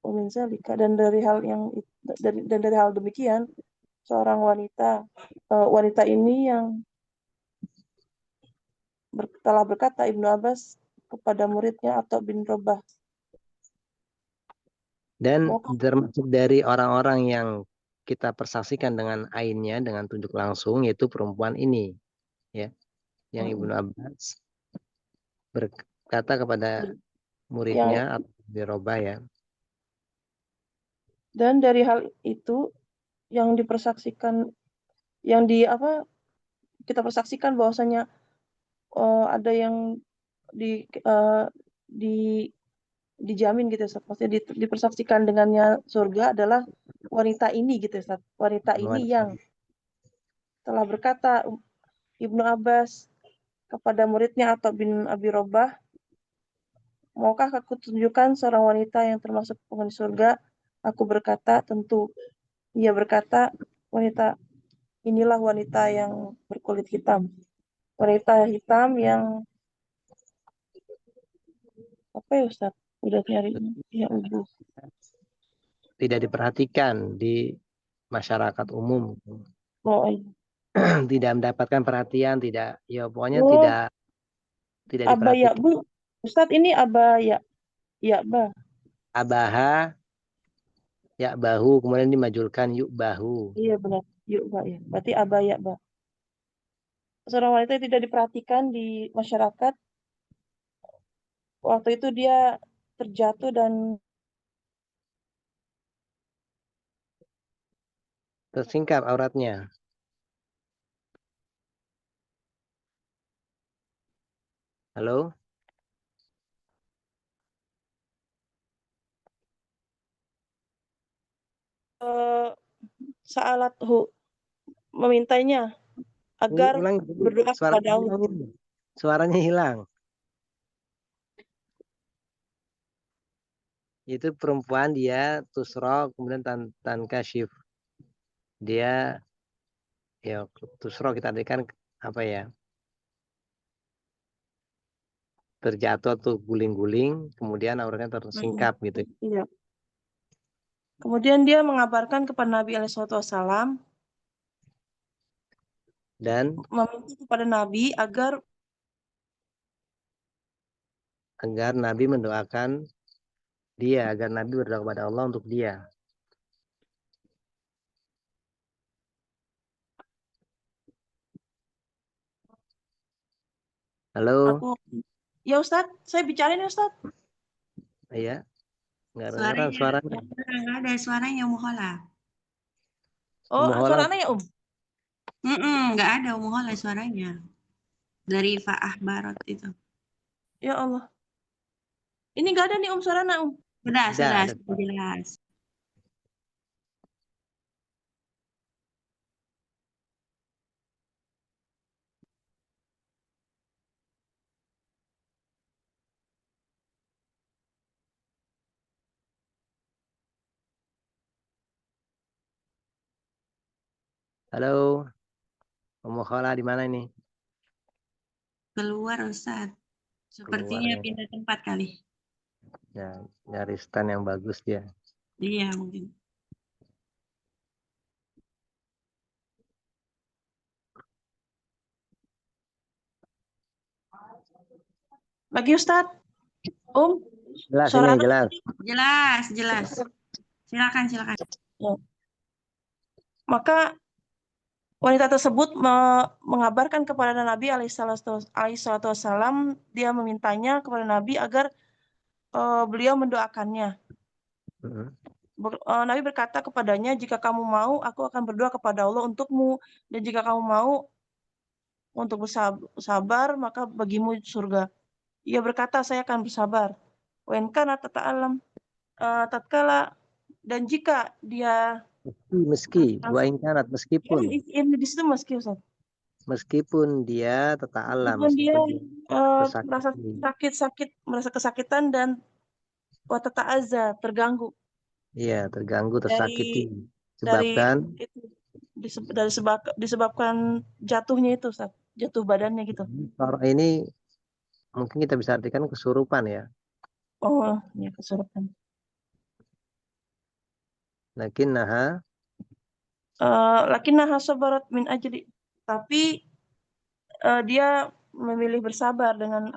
dari hal demikian, seorang wanita ini yang telah berkata Ibnu Abbas kepada muridnya atau bin Rabah. Dan termasuk dari orang-orang yang kita persaksikan dengan ainnya, dengan tunjuk langsung, yaitu perempuan ini, ya, yang Ibnu Abbas berkata kepada muridnya atau bin Rabah, ya. Dan dari hal itu yang dipersaksikan, kita persaksikan bahwasanya ada yang dijamin gitu, maksudnya dipersaksikan dengannya surga adalah wanita ini gitu, wanita ini yang telah berkata Ibnu Abbas kepada muridnya atau bin Abi Robah, maukah aku tunjukkan seorang wanita yang termasuk penghuni surga? Aku berkata, tentu. Ia berkata, wanita inilah wanita yang berkulit hitam. Wanita hitam yang apa ya Ustaz? Udah nyari ya Ibu. Tidak diperhatikan di masyarakat umum. Oh, tidak mendapatkan perhatian, tidak, ya pokoknya tidak abaya, diperhatikan. Bu. Ustaz, ini abaya. Ya, Bah. Abaha, ya bahu, kemudian dimajulkan yuk bahu. Iya benar. Yuk, Bah ya. Berarti abaya, Bah. Seorang wanita yang tidak diperhatikan di masyarakat, waktu itu dia terjatuh dan Tersingkap auratnya. Halo? sa'alathu, memintanya agar berdoa kepada Allah. Suaranya hilang. Itu perempuan, dia tusro, kemudian tan kasyif. Dia ya tusro kita artikan apa ya? Terjatuh atau guling-guling, kemudian auratnya tersingkap gitu. Iya. Kemudian dia mengabarkan kepada Nabi SAW Dan meminta kepada Nabi agar Nabi mendoakan dia, agar Nabi berdoa kepada Allah untuk dia. Halo? Ya Ustadz, saya bicarain ya Ustadz. Iya. Nggak kedengeran suaranya. Nggak ada suaranya Muhola. Oh, suaranya ya Nggak ada Muhola suaranya. Dari Faah Barot itu. Ya Allah. Ini nggak ada nih suaranya Sudah jelas. Halo, Ummu Khala di mana ini? Keluar Ustaz. Keluar Sepertinya ya. pindah tempat kali. Ya, nyari stand yang bagus dia. Iya mungkin. Lagi Ustadz? Jelas Suara ini, anak jelas. Jelas, jelas. Silakan, silakan. ya. Maka wanita tersebut mengabarkan kepada Nabi alaihissalam, dia memintanya kepada Nabi agar beliau mendoakannya. Mm-mm. Nabi berkata kepadanya, jika kamu mau, aku akan berdoa kepada Allah untukmu, dan jika kamu mau untuk bersabar, maka bagimu surga. Ia berkata, saya akan bersabar. Wa in kana tata'allam, tatkala dan jika dia Meski, wa in kanat, meskipun ini di situ meski Ustaz. meskipun dia tata'allam, Meskipun dia meskipun dia merasa tersakiti. merasa kesakitan dan ta'azza, terganggu Iya, terganggu, tersakiti. dari Sebabkan itu disebabkan jatuhnya itu Ustaz, jatuh badannya gitu. Sorok ini mungkin kita bisa artikan kesurupan ya. Oh, ya kesurupan. Lakinnaha Lakinnaha sabarat min ajli, tapi dia memilih bersabar dengan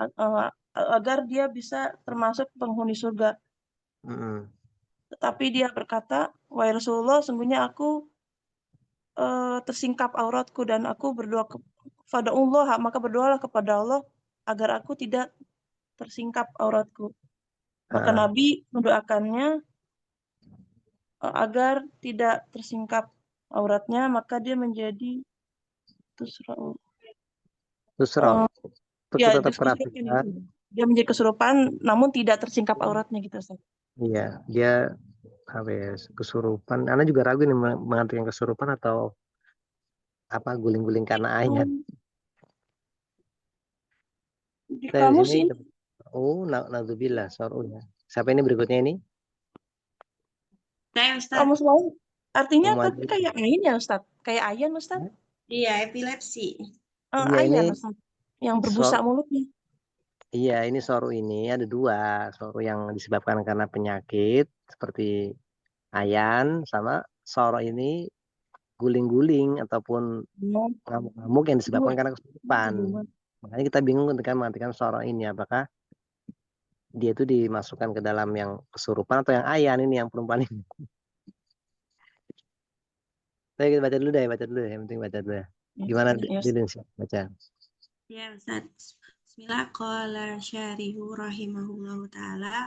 agar dia bisa termasuk penghuni surga. mm-mm. Tetapi dia berkata, wahai Rasulullah, sungguhnya aku tersingkap auratku dan aku berdoa kepada Allah, maka berdoalah kepada Allah agar aku tidak tersingkap auratku. Maka Ah, Nabi mendoakannya agar tidak tersingkap auratnya, maka dia menjadi tusra'u. tusrok. Itu Ya, kita tetap kesurupan perhatikan. itu. Dia menjadi kesurupan namun tidak tersingkap auratnya gitu, Ustaz. Iya, dia apa ya, kesurupan. Anda juga ragu nih mengartikan kesurupan atau apa, guling-guling karena ayan. Di Saya di kamus sini ini naudzubillah sor'unya. Siapa ini berikutnya ini? Saya Ustaz. kamus lain artinya Ummu tapi Ajib. kayak ayin ya, Ustaz. Kayak ayan, Ustaz. Iya, epilepsi. Iya, ini Ayan, Ustaz. Yang berbusa sor mulutnya. iya, ini soru ini ada dua. Soru yang disebabkan karena penyakit seperti ayan, sama soru ini guling-guling ataupun Oh, ngamuk-ngamuk yang disebabkan dua. karena kesurupan. Makanya kita bingung ketika mengartikan soru ini, apakah dia itu dimasukkan ke dalam yang kesurupan atau yang ayan ini yang perempuan ini. Saya kita baca dulu deh, yang penting baca dulu ya. Gimana Ya, Dilin sih baca? Ya Ustaz. Bismillah, qala syarihu rahimahullahu ta'ala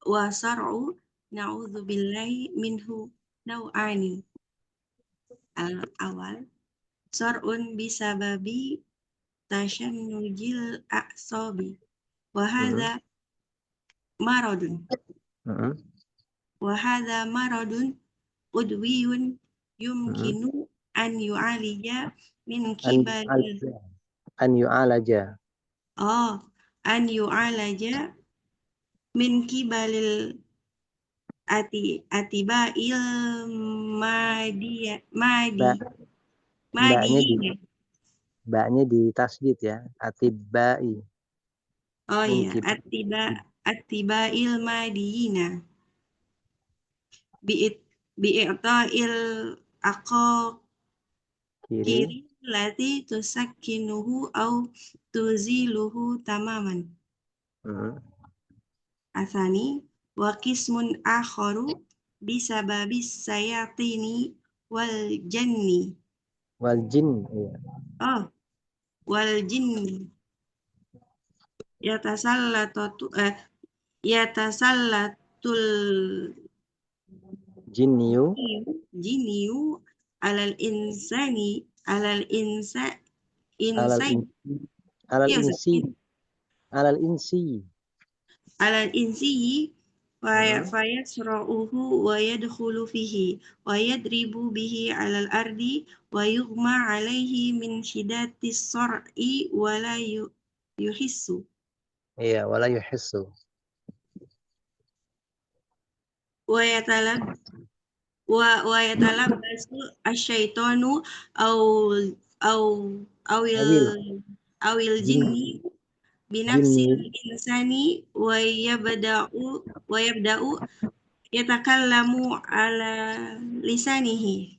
wa sar'u na'udzu billahi minhu nau'ani. Al-awal sar'un bisababi tashannujil a'sabi wa hadza maradun Mm-mm. wa hadza maradun udwiyun Mm-mm. yumkinu an yu'alija min An kibali an yu'alaja. an yu'alaja min kibalil atibail madi Mbak, mbaknya di madiyin. mbaknya di tasdid ya. Atibai Oh min iya, atibail madiyina bi'it bi'ita'il kiri. aqaqiri lati tusakkinuhu au tuziluhu tamaman. Mm-mm. Asani wa qismun akharu bisababis sayatini wal janni. Wal jin, iya. Oh, wal jinni yatasallatu yatasallatul Jinniyu jinniyu alal alal insai insi alal iya Ustaz, insi alal insi. alal insiyi Mm-mm. fayasra'uhu wa yadkhulu fihi wa yadribu bihi alal ardi wa yughma alaihi min shiddatis sar'i wa la yuhissu Iya, wala yuhissu. wa yatalab wa yatalabbasu asyaitonu au au awil Awil awil jin jinni binafsil jinni. insani wa yabda'u yatakallamu ala lisanihi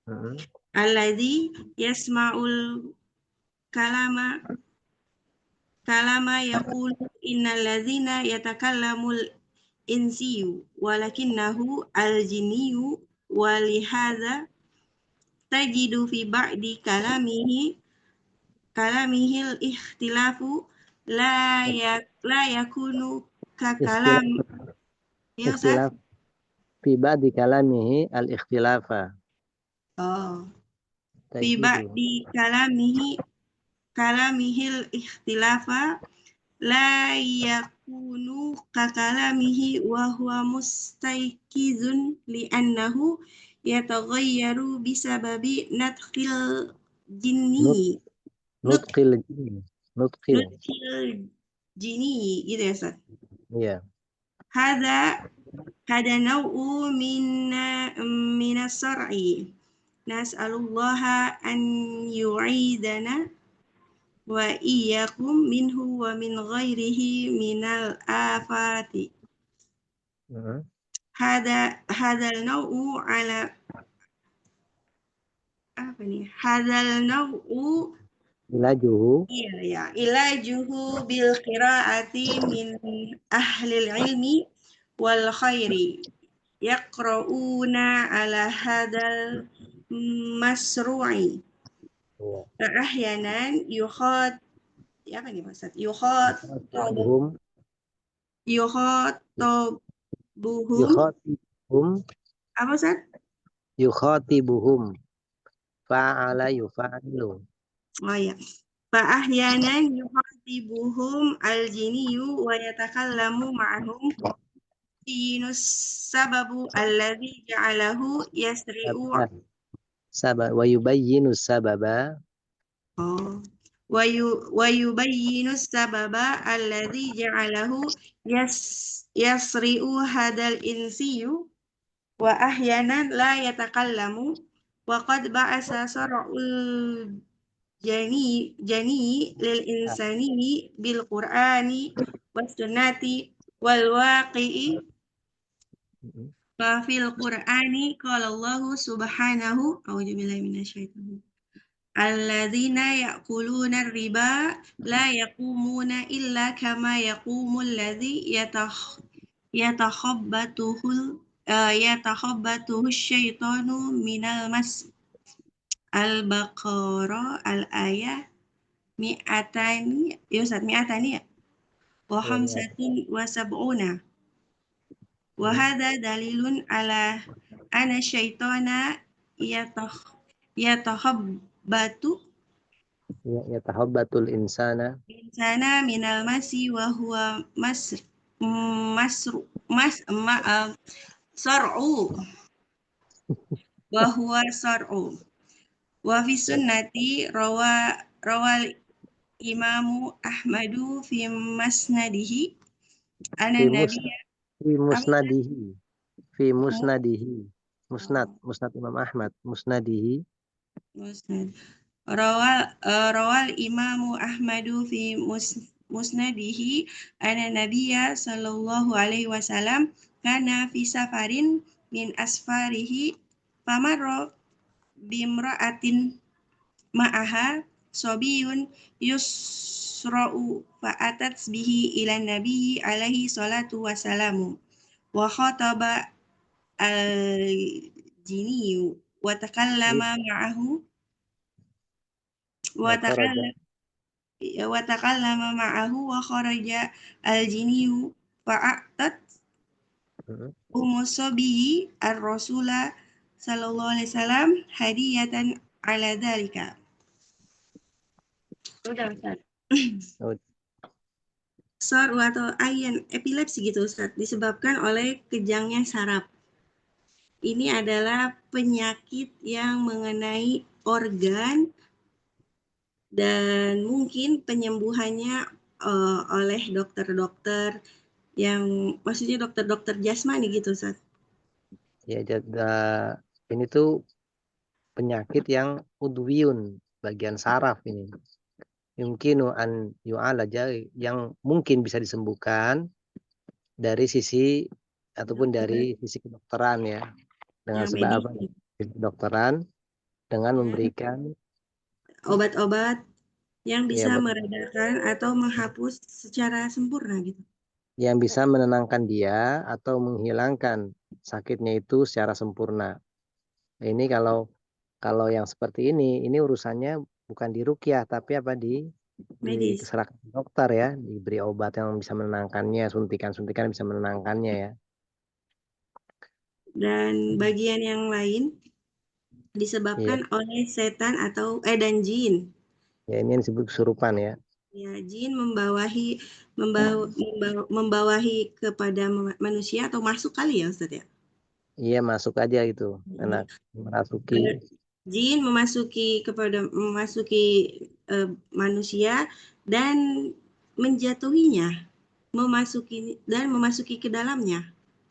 Mm-mm. alladhi yasma'ul kalama yaqulu innal ladzina yatakallamul insiyu walakinnahu al-jinniyu walihadza tajidu fi ba'di kalamihil ikhtilafu la yakunu ka Ikhtilaf kalam ya Ustaz? ikhtilaf fi ba'di kalamihi al-ikhtilafa Oh, fi tajidu. ba'di kalamihil ikhtilafa la yakunu ka kalamihi wa huwa mustaykizun li'annahu yataghayyaru bisababi nadkhil jinni Nut nutqil jin. Nutqil. nudkhil jinni gitu ya Ustaz. Iya. Hada naw'u minas sar'i. Nas'alullaha an yu'idana wa iyyakum minhu wa min ghairihi minal afati. Mm-mm. Hadal naw'u ala apa nih? Hadal naw'u Ilajuhu iya ya ilajuhu bil qiraati min ahlil ilmi wal khairi yaqra'una ala hadal masru'i Iya. ahyanan apa nih Ustaz? Buhum Yukhatabuhum yukhatibuhum apa Ustaz? yukhatibuhum fa'ala yufa'ilu. Oh ya. Fa ahyanan yukhatibuhum al-jinniyu wa yatakallamu ma'ahum yunus sababu alladhi ja'alahu yasri'u Wa yubayyinu sababa oh wa yubayyinu sababa alladhi ja'alahu yasri'u hadal insiyu wa ahyanan la yatakallamu wa qad ba'asa sar'ul jani lil insani bil qur'ani was sunnati wal waqi'i fa fil qur'ani qala Allah subhanahu a'udzu billahi minasyaitonir alladzina ya'kuluna riba la yaqumuna illa kama yaqumul ladzi yatakhabbatuhu syaitanu minal mas. Al-Baqarah al-ayah mi'atani ya Ustaz mi'atani ya wa khamsatun wa sab'una wa hadha dalilun ala anna syaitana yatakhabbatu yatahabbatul insana insana minal masi wa huwa masru mas ma, sar'u wa huwa sar'u wa fi sunnati rawal Imamu Ahmadu fi masnadihi ana fi nabiyya musnadihi fi oh, musnadihi musnad Imam Ahmad musnadihi musnad rawal Imamu Ahmadu fi musnadihi ana nabiyya sallallahu alaihi wasallam kana fi safarin min asfarihi famarra bimra'atin ma'aha sobiyun yusra'u fa'atat bihi ila nabiyyi alaihi salatu wassalamu wa khataba al-jinniyu wa takallama ma'ahu wa kharaja takallama ma'ahu wa kharaja al-jinniyu fa'atat umusobiyyi ar-rasula sallallahu alaihi wasallam hadiyatan ala dhalika. Udah Ustaz. Sor atau ayan epilepsi gitu Ustaz, disebabkan oleh kejangnya saraf. Ini adalah penyakit yang mengenai organ dan mungkin penyembuhannya oleh dokter-dokter yang maksudnya dokter-dokter jasmani gitu Ustaz. Ya, ini tuh penyakit yang udwiyun, bagian saraf ini. Yumkinu an yu'alaja, yang mungkin bisa disembuhkan dari sisi ataupun dari sisi kedokteran ya. Dengan Ya, sebab medis, apa? Kedokteran dengan ya, memberikan obat-obat yang ya, bisa meredakan atau menghapus secara sempurna gitu. yang bisa menenangkan dia atau menghilangkan sakitnya itu secara sempurna. Ini kalau yang seperti ini urusannya bukan di ruqyah tapi apa Medis. diserahkan ke dokter ya, diberi obat yang bisa menenangkannya, suntikan-suntikan bisa menenangkannya ya. Dan bagian yang lain Iya, disebabkan oleh setan atau dan jin. ya ini yang disebut kesurupan ya. Ya, jin membawahi kepada manusia atau masuk kali ya Ustaz ya. Iya, masuk aja itu karena merasuki. Jin memasuki manusia dan menjatuhinya, memasuki ke dalamnya.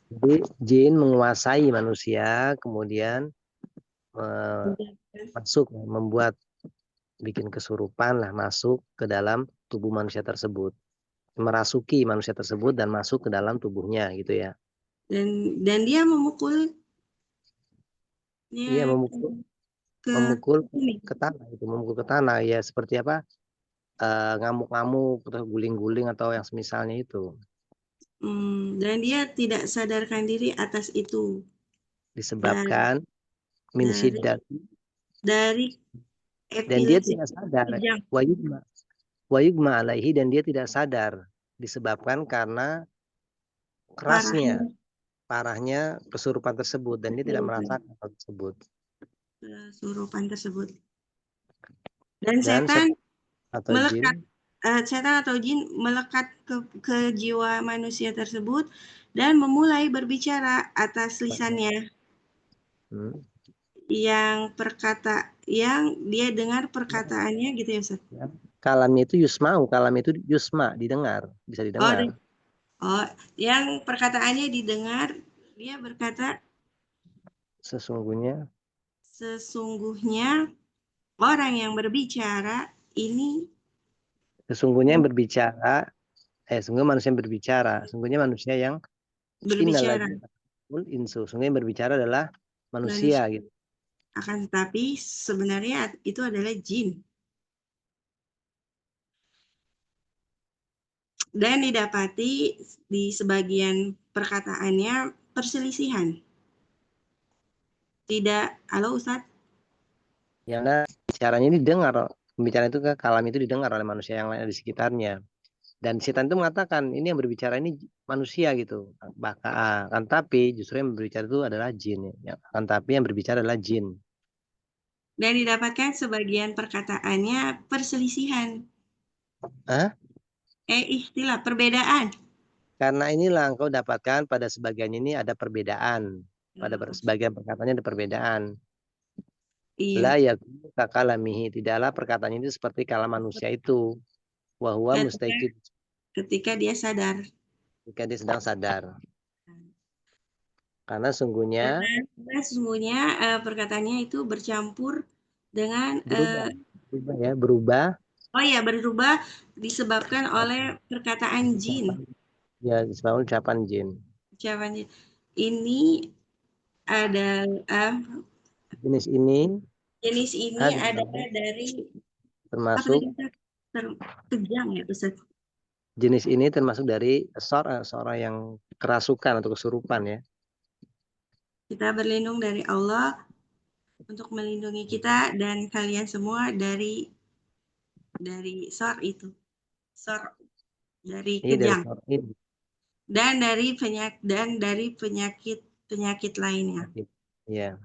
Jadi jin menguasai manusia, kemudian masuk, bikin kesurupan lah, masuk ke dalam tubuh manusia tersebut, merasuki manusia tersebut dan masuk ke dalam tubuhnya gitu ya. Dan dia memukul Iya, memukul ke tanah itu, memukul ke tanah ya, seperti apa, ngamuk-ngamuk atau guling-guling atau yang semisalnya itu. Dan dia tidak sadarkan diri atas itu. Disebabkan min syiddat, dari dan dia epilepsi tidak sadar, kejang. wa yugma alaihi, dan dia tidak sadar disebabkan karena kerasnya, parahnya kesurupan tersebut, dan dia tidak merasakan hal tersebut. Kesurupan tersebut. Dan Dan setan atau melekat, jin, setan atau jin melekat ke jiwa manusia tersebut dan memulai berbicara atas lisannya yang dia dengar perkataannya gitu ya Ustaz. Kalamnya itu yusma'u, kalam itu yusma, didengar, bisa didengar. Yang perkataannya didengar, dia berkata Sesungguhnya orang yang berbicara ini, sesungguhnya yang berbicara, sesungguhnya manusia yang berbicara, sesungguhnya manusia yang insu, sesungguhnya yang berbicara adalah manusia gitu. Akan tetapi sebenarnya itu adalah jin. Dan didapati di sebagian perkataannya perselisihan. Tidak, halo Ustaz? Ya enggak, caranya ini didengar, pembicaraan itu kalam itu didengar oleh manusia yang lain di sekitarnya. Dan setan itu mengatakan ini yang berbicara ini manusia gitu. Akan tapi justru yang berbicara itu adalah jin. Akan tapi yang berbicara adalah jin. Dan didapatkan sebagian perkataannya perselisihan. Istilah perbedaan. Karena inilah engkau dapatkan pada sebagian ini ada perbedaan. Pada sebagian perkataannya ada perbedaan. Iya. La yakunu kakalamihi, tidaklah perkataan itu seperti kalam manusia itu. Wa huwa mustaqim, ketika dia sadar. Ketika dia sedang sadar. Karena sungguhnya perkataannya itu bercampur dengan berubah. Oh ya, berubah disebabkan oleh perkataan jin. Ya, disebabkan ucapan jin. Ini adalah jenis ini adalah dari termasuk kejang ya Ustaz. Jenis ini termasuk dari seorang yang kerasukan atau kesurupan ya. Kita berlindung dari Allah untuk melindungi kita dan kalian semua dari sor itu. Sor dari kejang. Dan dari penyakit lainnya. Iya.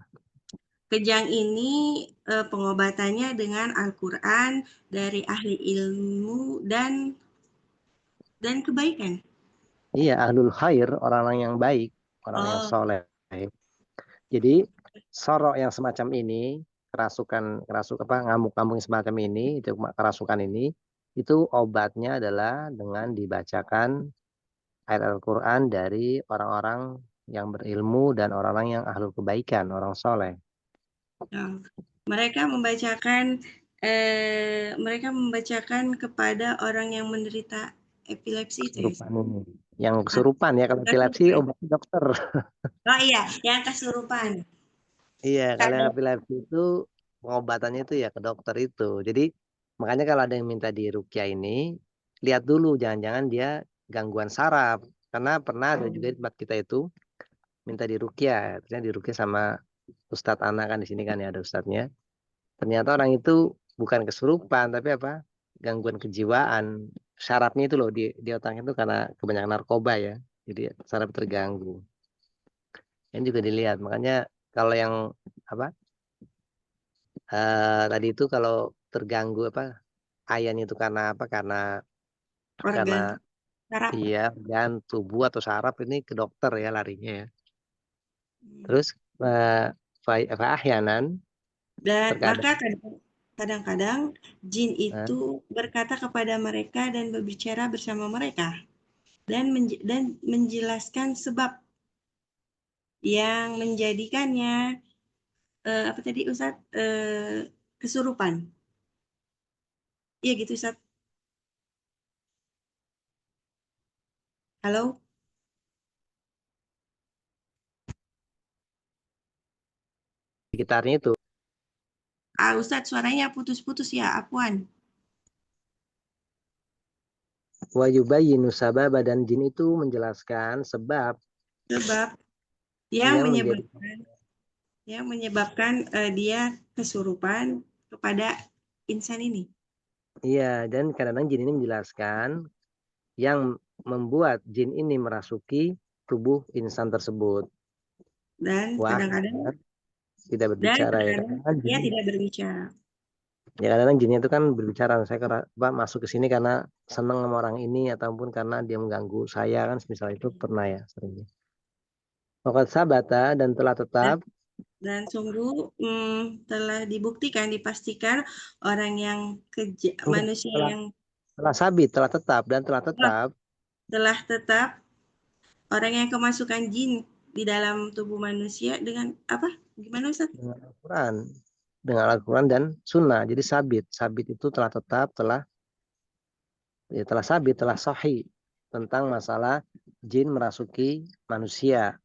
Kejang ini pengobatannya dengan Al-Quran dari ahli ilmu dan kebaikan. Iya, ahlul khair, orang-orang yang baik, orang yang soleh. Jadi sorok yang semacam ini, ngamuk-ngamuk semacam ini, itu kerasukan ini, itu obatnya adalah dengan dibacakan ayat Al-Quran dari orang-orang yang berilmu dan orang-orang yang ahlul kebaikan, orang soleh. Nah, mereka membacakan kepada orang yang menderita epilepsi itu ya. Kesurupan ini. Yang kesurupan ya, kalau epilepsi obatnya dokter. Oh iya, yang kesurupan. Iya, kalau yang Kalau epilepsi itu pengobatannya itu ya ke dokter itu. Jadi makanya kalau ada yang minta diruqyah ini, lihat dulu jangan-jangan dia gangguan saraf. Karena pernah ada juga di tempat kita itu minta diruqyah, ternyata diruqyah sama Ustadz Ana kan di sini kan ya ada ustadznya. Ternyata orang itu bukan kesurupan tapi apa? Gangguan kejiwaan. Sarafnya itu loh di otaknya itu karena kebanyakan narkoba ya. Jadi saraf terganggu. Yang juga dilihat. Makanya kalau yang apa? Tadi itu kalau terganggu apa? Ayan itu karena apa? Karena organ saraf. iya dan tubuh atau saraf ini ke dokter ya larinya ya. Terus ahyanan Dan terkadang maka kadang-kadang jin itu berkata kepada mereka dan berbicara bersama mereka dan menjelaskan sebab yang menjadikannya apa tadi Ustadz kesurupan. Iya gitu Ustadz. Halo? sekitarnya itu Ustadz suaranya putus-putus ya, Afwan. wa yubayyinu sababa dan jin itu menjelaskan sebab Sebab yang yang menjadi menyebabkan dia kesurupan kepada insan ini. iya dan kadang-kadang jin ini menjelaskan yang membuat jin ini merasuki tubuh insan tersebut. Dan Wah, kadang-kadang tidak berbicara ya. dia tidak berbicara. Ya kadang-kadang jinnya itu kan berbicara, saya masuk ke sini karena senang sama orang ini ataupun karena dia mengganggu saya kan, misalnya itu pernah ya seringnya. Waqad sabata dan telah tetap Dan sungguh telah dibuktikan, dipastikan orang yang manusia yang telah sabit, telah tetap dan telah tetap telah tetap orang yang kemasukan jin di dalam tubuh manusia dengan apa? Gimana Ustaz? dengan Al-Quran dan Sunnah. Jadi sabit itu telah tetap, telah sabit, telah sahih tentang masalah jin merasuki manusia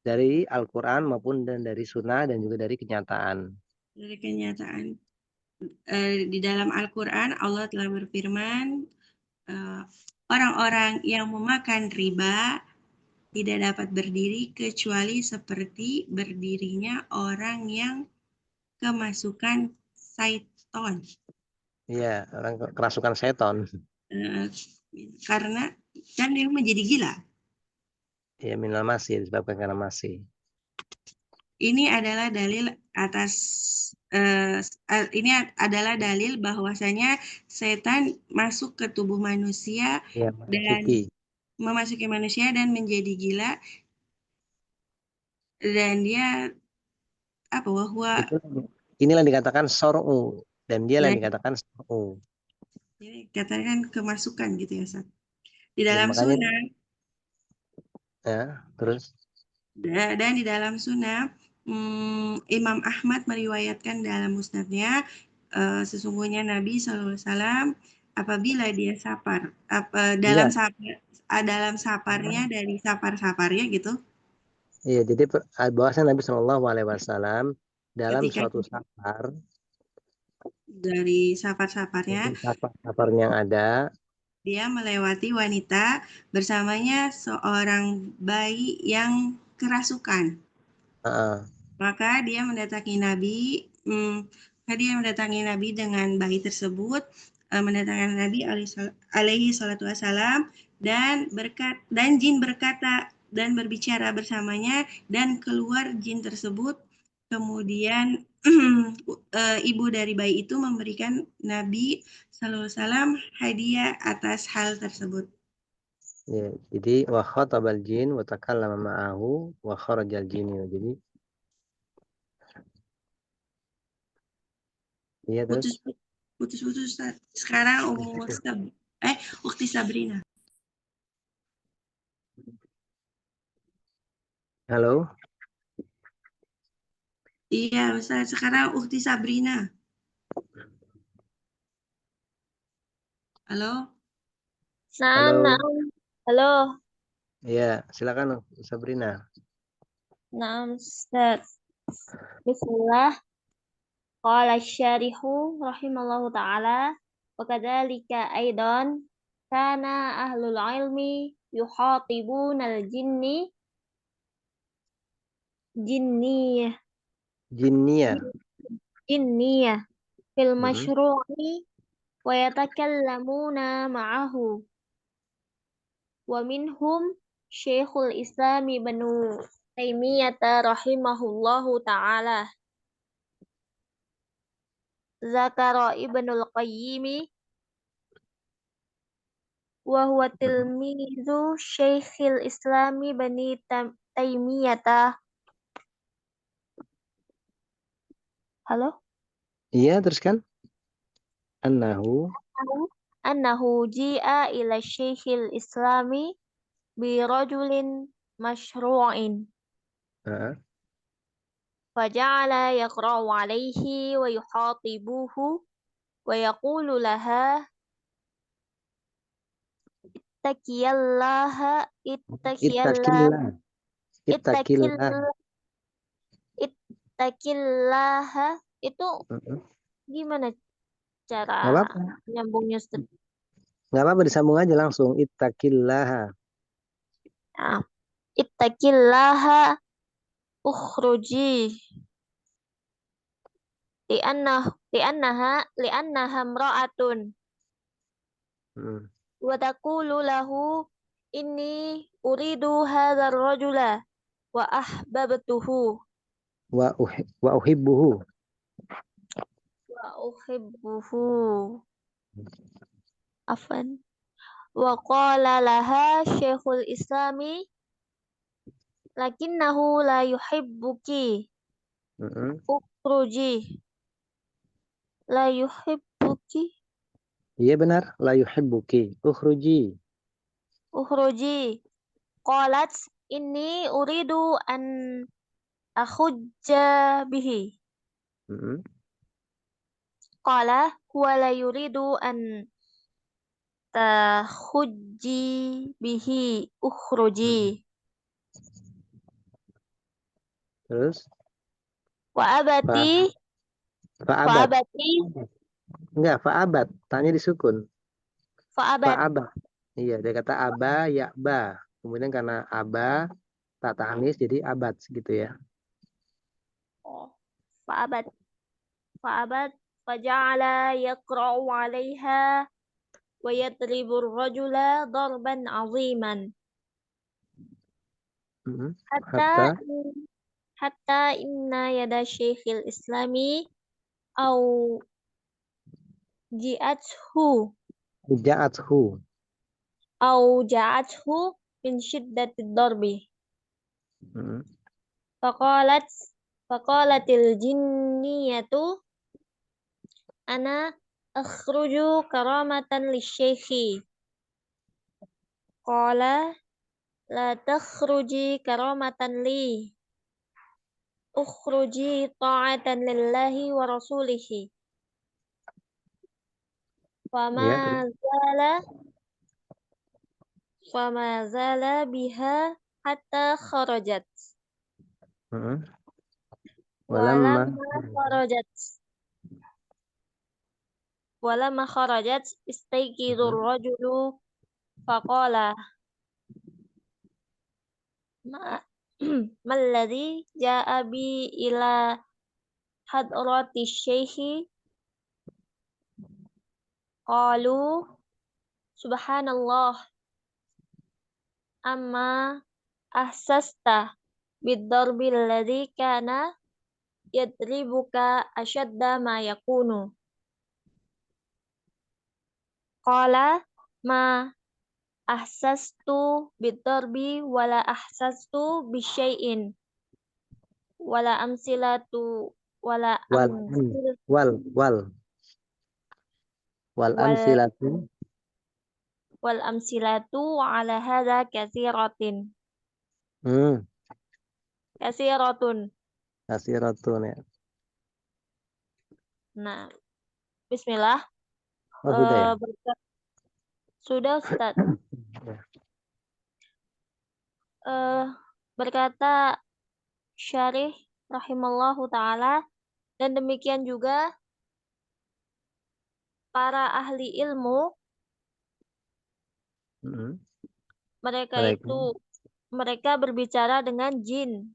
dari Al-Quran maupun dan dari Sunnah dan juga dari kenyataan. Dari kenyataan di dalam Al-Quran Allah telah berfirman orang-orang yang memakan riba tidak dapat berdiri kecuali seperti berdirinya orang yang kemasukan syaitan. Iya, orang kerasukan seton. Karena kan dia menjadi gila. Ya, minal masih disebabkan karena masih. Ini adalah dalil atas ini adalah dalil bahwasanya setan masuk ke tubuh manusia Ya, dan memasuki manusia dan menjadi gila dan dia apa wahwa inilah yang dikatakan sor'u dan dia yang dikatakan sor'u. Jadi katakan kemasukan gitu ya Ustaz. Di Ya, dalam makanya, sunnah ya, terus dan di dalam sunnah Imam Ahmad meriwayatkan dalam musnadnya sesungguhnya Nabi SAW apabila dia sapar dalam dalam saparnya dari sapar-saparnya gitu. Iya, jadi bahwasanya Nabi Shallallahu Alaihi Wasallam dalam Ketika suatu sapar dari sapar-saparnya yang ada dia melewati wanita bersamanya seorang bayi yang kerasukan. Maka dia mendatangi Nabi, dengan bayi tersebut, mendatangi Nabi alaihi salatu wassalam dan jin berkata dan berbicara bersamanya dan keluar jin tersebut. Kemudian ibu dari bayi itu memberikan Nabi sallallahu alaihi wasallam hadiah atas hal tersebut. ya, jadi wa khatabal jin wa takallama ma'ahu wa kharajal jinni. Jadi iya terus Putus sekarang Ukti Sabrina. Halo. Iya, Ustaz. Sekarang Ukti Sabrina. Halo. Halo. Halo. Iya, silakan Sabrina. Naam, Ustaz. Bismillah. Qala syarihu rahimallahu ta'ala. Wa kadzalika aidan kana ahlul ilmi yuhatibuna al-jinniyah jinniyah fil masyru'i wa yatakallamuna ma'ahu wa minhum Syekhul Islam Ibnu Taimiyah rahimahullahu ta'ala. Zakara Ibnul Qayyim wa huwa tilmizu Syekhil Islam Ibnu Taimiyah. Halo? Iya, teruskan. Annahu ji'a ila Syekhil Islami bi rajulin masyru'in. Faja'ala yaqra'u alaihi wa yuhatibuhu wa yaqulu laha ittaqillah itu gimana cara nyambungnya, Ustaz? Nggak apa-apa, disambung aja langsung. Ittaqillah. Nah, ittaqillah ukhruji li'annaha imra'atun wa taqulu lahu inni uridu hadzal rajula wa ahbabtuhu wa uhibbuhu afan wa qala laha Syekhul Islami lakinnahu la yuhibbuki ukhruji la yuhibbuki. Iya benar, la yuhibbuki ukhruji qalat inni uridu an akhujja bihi. Qala huwa la yuridu an takhujji bihi ukhruji. Terus? Fa'abati. Enggak, fa'abat. Tanya disukun. Fa'abat. Iya, dia kata aba, ya ba. Kemudian karena aba, tak ta'anis, jadi abad gitu ya. Fa'abat. Faja'ala yaqra'u 'alaiha wa yadribu ar-rajula darban 'aziman. Hatta inna yada Syekhil Islami au ja'athu min shiddatid darbi. Faqalatil jinniyatu ana akhruju karamatan lisyaikhi. Qala la takhruji karamatan li. Ukhruji ta'atan lillahi wa rasulihi. Fama zala biha hatta kharajat. Walamma kharajat istayqidur rajulu faqala malladhi ja'a bi ila hadrati syekhi. Qalu subhanallah amma ahsasta bid-darbi alladhi kana yadribuka ashadda ma yakunu. Qala ma ahsastu bid-darbi wala ahsastu bisyai'in wal amsilatu ala hadza katsiratin. Kasiratun. Kasiratun ya. Nah, bismillah. Oh, sudah ya? Sudah, Ustaz. Ya. Berkata Syarih rahimallahu ta'ala, dan demikian juga para ahli ilmu, Mereka. mereka berbicara dengan jin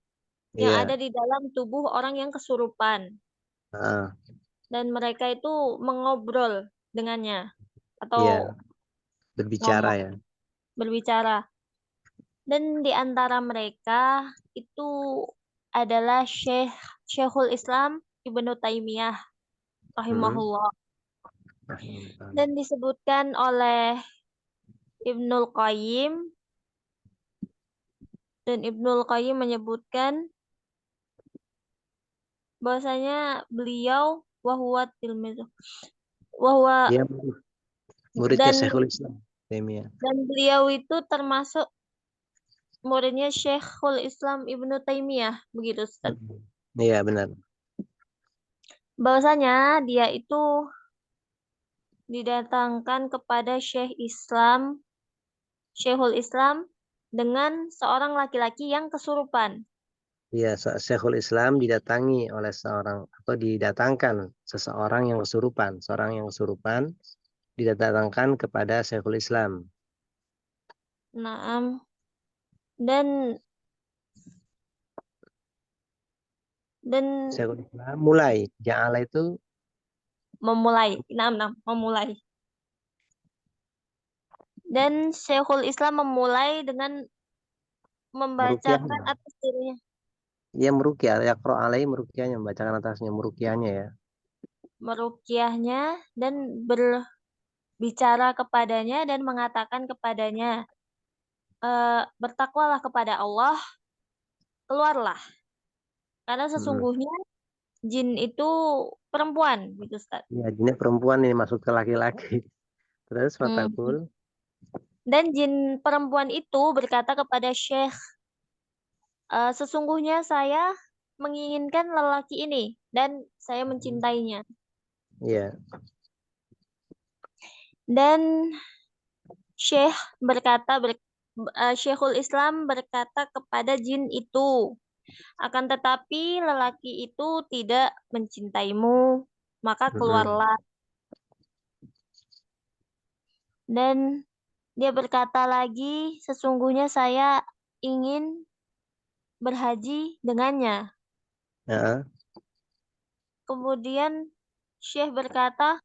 yang Iya. ada di dalam tubuh orang yang kesurupan. Ah, Dan mereka itu mengobrol dengannya iya. atau Berbicara ngomong, ya. berbicara. Dan di antara mereka itu adalah Syekhul Islam Ibnu Taimiyah rahimahullah. Dan disebutkan oleh Ibnul Qayyim, dan Ibnul Qayyim menyebutkan bahwasanya beliau Dia muridnya dan Syekhul Islam Taimiyah. dan beliau itu termasuk muridnya Syekhul Islam Ibnu Taimiyah, begitu Ustaz. Iya, benar. Bahwasanya dia itu didatangkan kepada Syekhul Islam dengan seorang laki-laki yang kesurupan. Iya, Syekhul Islam didatangi oleh didatangkan seseorang yang kesurupan. Seorang yang kesurupan didatangkan kepada Syekhul Islam. Naam. Dan Syekhul Islam mulai. Ja'ala itu memulai. Memulai. Dan Syekhul Islam memulai dengan membacakan atas dirinya. Ia meruqyah, yaqra alaihi meruqyahnya, membacakan atasnya meruqyahnya ya. Meruqyahnya dan berbicara kepadanya dan mengatakan kepadanya, bertakwalah kepada Allah, keluarlah. Karena sesungguhnya jin itu perempuan, gitu Ustaz. Iya, jinnya perempuan ini masuk ke laki-laki. Terus fatakul. Dan jin perempuan itu berkata kepada Syekh, sesungguhnya saya menginginkan lelaki ini dan saya mencintainya. Iya. Dan Syekhul Islam berkata kepada jin itu, akan tetapi lelaki itu tidak mencintaimu, maka keluarlah. Dan dia berkata lagi, sesungguhnya saya ingin berhaji dengannya. Kemudian Syekh berkata,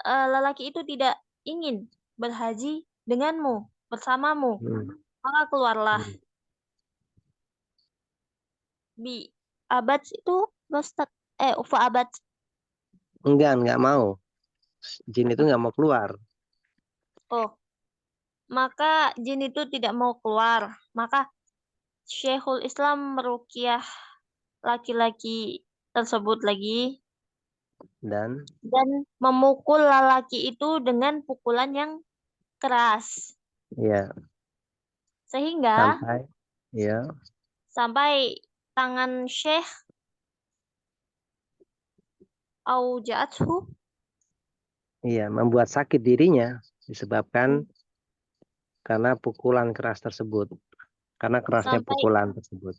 lelaki itu tidak ingin berhaji denganmu, bersamamu, maka keluarlah. Bi abad itu Ustaz, Ufa abad. Enggak mau. Jin itu enggak mau keluar. Oh, maka jin itu tidak mau keluar. Maka Syekhul Islam meruqyah laki-laki tersebut lagi dan memukul lelaki itu dengan pukulan yang keras. Iya. Sehingga sampai tangan Syekh auja'athu, iya, membuat sakit dirinya disebabkan karena pukulan keras tersebut. Karena kerasnya pukulan tersebut.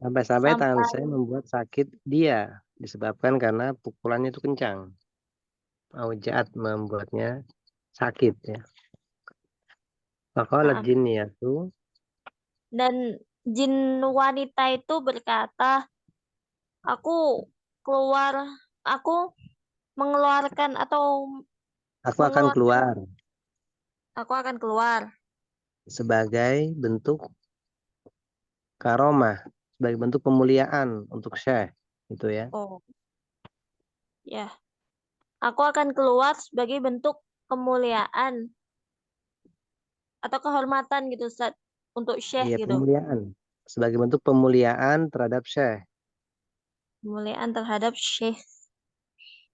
Sampai tangan saya membuat sakit dia disebabkan karena pukulannya itu kencang. Auja'at membuatnya sakit ya. Faqalat jinniyatu, dan jin wanita itu berkata, aku mengeluarkan atau aku akan keluar sebagai bentuk karomah, sebagai bentuk pemuliaan untuk Syekh itu ya. Oh. Ya. Aku akan keluar sebagai bentuk kemuliaan atau kehormatan gitu Ustaz untuk Syekh gitu. Pemuliaan. Sebagai bentuk pemuliaan terhadap Syekh. Pemuliaan terhadap Syekh.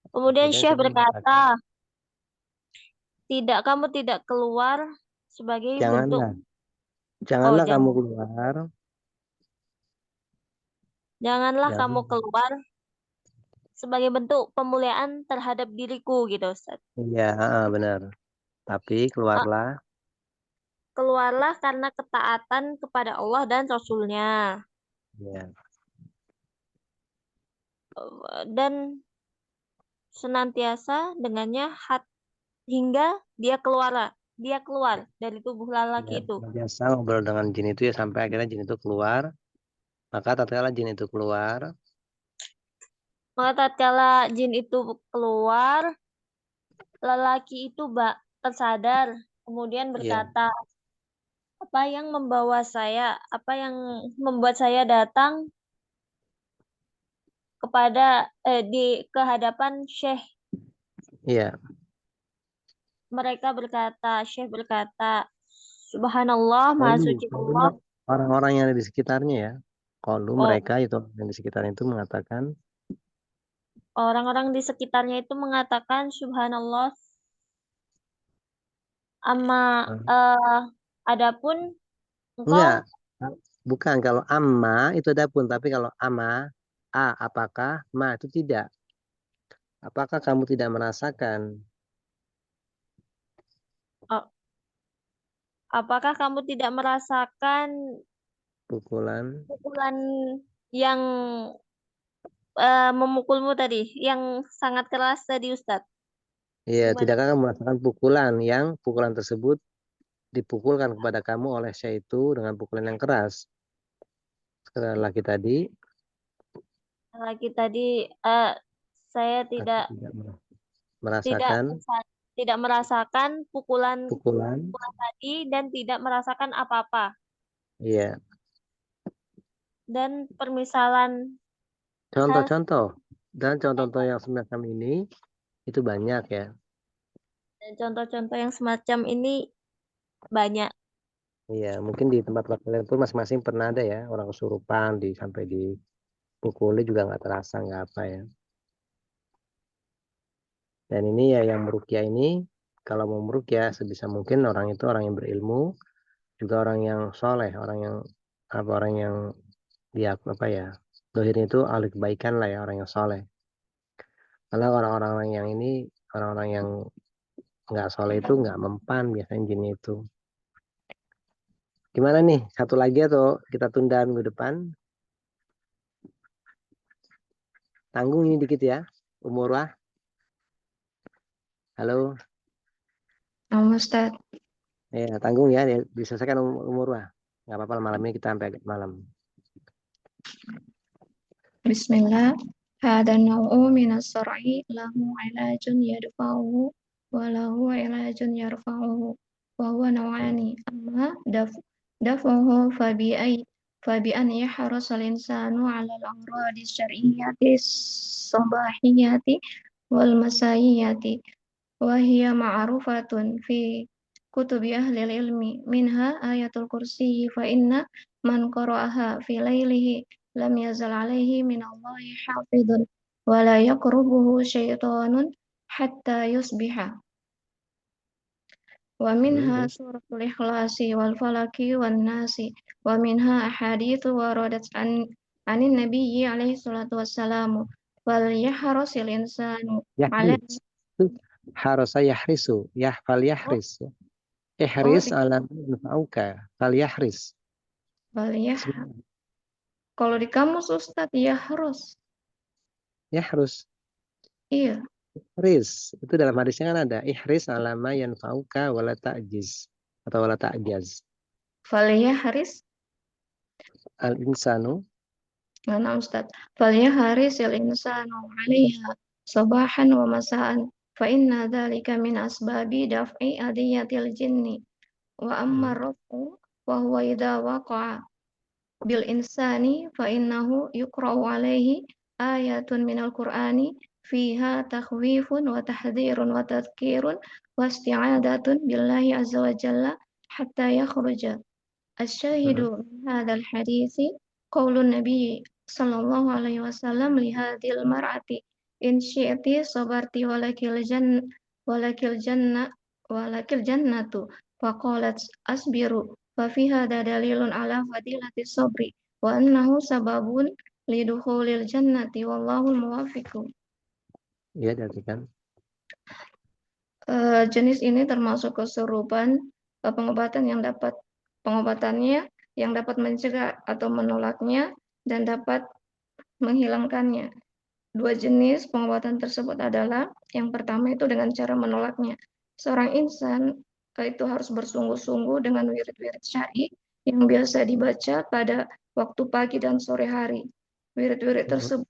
Kemudian Syekh berkata, kamu tidak keluar sebagai bentuk Janganlah kamu jangan. keluar. Janganlah Jangan. kamu keluar sebagai bentuk pemuliaan terhadap diriku gitu, Ustaz. Iya, benar. Tapi keluarlah. Keluarlah karena ketaatan kepada Allah dan Rasul-Nya. Ya. Dan senantiasa dengannya hingga dia keluar dari tubuh lelaki itu. Biasa ngobrol dengan jin itu ya sampai akhirnya jin itu keluar. Maka tatkala jin itu keluar, Maka tatkala jin itu keluar, lelaki itu tersadar, kemudian berkata, apa yang membuat saya datang ke hadapan Syekh. iya. Syekh berkata, Subhanallah, Maha Suci Allah. Orang-orang yang ada di sekitarnya ya. Kalau mereka itu yang di sekitarnya itu mengatakan, orang-orang di sekitarnya itu mengatakan Subhanallah. Adapun engkau, enggak, bukan, kalau amma itu adapun, tapi kalau ama, apakah, ma itu tidak. Apakah kamu tidak merasakan? Apakah kamu tidak merasakan pukulan yang memukulmu tadi, yang sangat keras tadi, Ustadz? Iya, tidakkah kamu merasakan pukulan tersebut dipukulkan kepada kamu oleh Syekh itu dengan pukulan yang keras? Laki tadi, saya tidak merasakan pukulan tadi dan tidak merasakan apa-apa. Iya. Dan permisalan contoh-contoh yang semacam ini itu banyak ya. Dan contoh-contoh yang semacam ini banyak. Iya, mungkin di tempat kalian pun masing-masing pernah ada ya orang kesurupan sampai dipukuli juga nggak terasa, nggak apa ya. Dan ini ya yang meruqyah ini, kalau mau meruqyah sebisa mungkin orang itu orang yang berilmu, juga orang yang soleh, orang yang dia dohirnya itu ahli kebaikan lah ya, orang yang soleh. Karena orang-orang yang ini, orang-orang yang nggak soleh itu nggak mempan biasanya jin itu. Gimana nih? Satu lagi atau kita tunda minggu depan? Tanggung ini dikit ya, Umurwah. Halo. Ustaz. Ya, tanggung ya, diselesaikan Umurwah. Nggak apa-apa, malam ini kita sampai malam. Bismillah. Hada naw'u minas sar'i lahu ilajun yadfa'uhu wa lahu ilajun yarfa'uhu wa huwa naw'ani amma daf'uhu fabi an yahrasa al-insanu 'ala al-amradi syar'iyyati sabahiyati wal masaiyati wa hiya ma'rufatun fi kutubi ahli ilmi minha ayatul kursi fa inna man qara'aha fi lailihi lam yazal alaihi minallahi hafidun wa la yaqrubuhu syaitanun hatta yusbiha wa minha suratul ikhlasi wal falaki wan nasi wa minha ahadithu waradat anin nabiyyi alaihi salatu wassalamu wal yahrasil insanu ala harasa yahrisu fal yahris ihris ala nafauka fal yahris. Kalau di kamus Ustadz yahrus. Yahrus. Iya. Ihris itu dalam hadisnya kan ada ihris ala ma yanfauka wala ta'jiz atau wala ta'jaz. Fal yahris al insanu. Nah, Ustadz. Fal yahrisil insanu 'alaiha sabahan wa masaan fa inna dzalika min asbabi daf'i adiyatil jinni wa amma rafu wa huwa idza waqa'a bil insani fa innahu yuqra'u 'alaihi ayatun minal qur'ani fiha takhwifun wa tahdhirun wa tadhkirun wa isti'adatun billahi azza wa jalla hatta yakhruja asy-syahidu min hadzal hadithi qaulun nabi sallallahu alaihi wasallam li hadhil mar'ati in syi'ti sabarti walakil jannatu faqalat asbiru fa fi hadza dalilun ala fadilati sabri wa annahu sababun lidukhulil jannati wallahu muwaffiq. Ya, diartikan. Jenis ini termasuk kesurupan pengobatannya yang dapat mencegah atau menolaknya dan dapat menghilangkannya. Dua jenis pengobatan tersebut adalah yang pertama itu dengan cara menolaknya. Seorang insan itu harus bersungguh-sungguh dengan wirid-wirid syar'i yang biasa dibaca pada waktu pagi dan sore hari. Wirid-wirid tersebut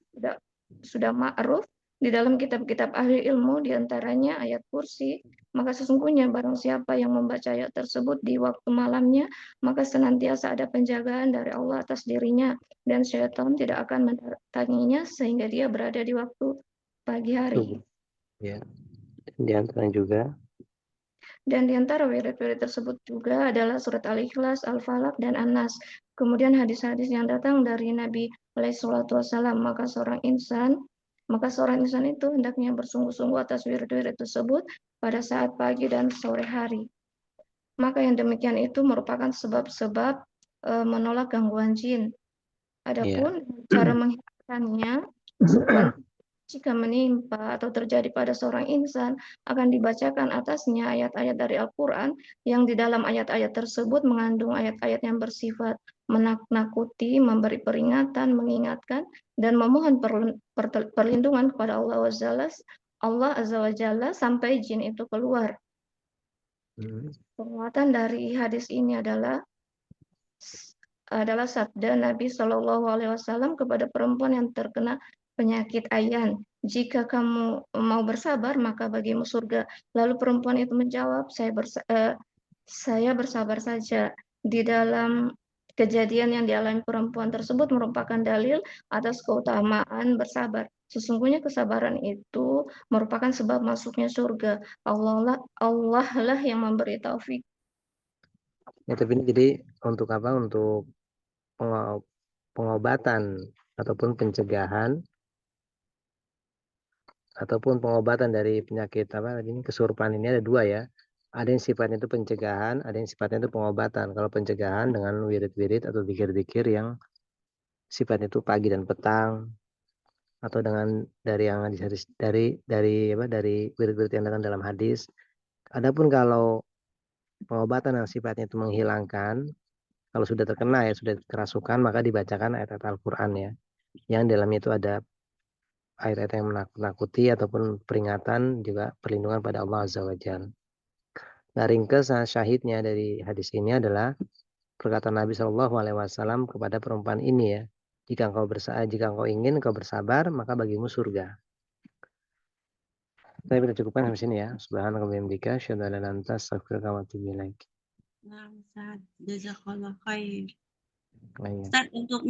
sudah ma'ruf di dalam kitab-kitab ahli ilmu, diantaranya ayat kursi. Maka sesungguhnya barang siapa yang membaca ayat tersebut di waktu malamnya, maka senantiasa ada penjagaan dari Allah atas dirinya, dan syaitan tidak akan mendatanginya sehingga dia berada di waktu pagi hari. Ya, di antara juga. Dan di antara wirid-wirid tersebut juga adalah surat Al-Ikhlas, Al-Falaq, dan An-Nas. Kemudian hadis-hadis yang datang dari Nabi SAW. Maka seorang insan itu hendaknya bersungguh-sungguh atas wirid-wirid tersebut pada saat pagi dan sore hari. Maka yang demikian itu merupakan sebab-sebab menolak gangguan jin. Adapun cara menghilangkannya, jika menimpa atau terjadi pada seorang insan, akan dibacakan atasnya ayat-ayat dari Al-Quran yang di dalam ayat-ayat tersebut mengandung ayat-ayat yang bersifat menakuti, memberi peringatan, mengingatkan, dan memohon perlindungan kepada Allah Azza wa Jalla sampai jin itu keluar. Penguatan dari hadis ini adalah sabda Nabi SAW kepada perempuan yang terkena penyakit ayan. Jika kamu mau bersabar, maka bagimu surga. Lalu perempuan itu menjawab, saya bersabar saja. Di dalam kejadian yang dialami perempuan tersebut merupakan dalil atas keutamaan bersabar. Sesungguhnya kesabaran itu merupakan sebab masuknya surga. Allah lah yang memberi taufik. Ya, tapi ini jadi untuk apa? Untuk pengobatan ataupun pencegahan ataupun pengobatan dari penyakit apa tadi ini, kesurupan ini ada dua ya. Ada yang sifatnya itu pencegahan, ada yang sifatnya itu pengobatan. Kalau pencegahan dengan wirid-wirid atau zikir-zikir yang sifatnya itu pagi dan petang, atau dengan dari yang hadis dari wirid-wirid yang datang dalam hadis. Adapun kalau pengobatan yang sifatnya itu menghilangkan, kalau sudah terkena ya sudah kerasukan, maka dibacakan ayat-ayat Al-Quran ya, yang dalamnya itu ada ayat-ayat yang menakuti ataupun peringatan, juga perlindungan pada Allah Azza wa Jalla. Nah, ringkas syahidnya dari hadis ini adalah perkataan Nabi SAW kepada perempuan ini ya, jika engkau ingin engkau bersabar, maka bagimu surga. Saya kita cukupkan sampai sini ya. Subhanallah wa bihamdika, asyhadu an la ilaha illa anta, astaghfiruka wa atubu ilaik. Nah, Ustaz, jazakallah khair. Nah, ya. Ustaz, untuk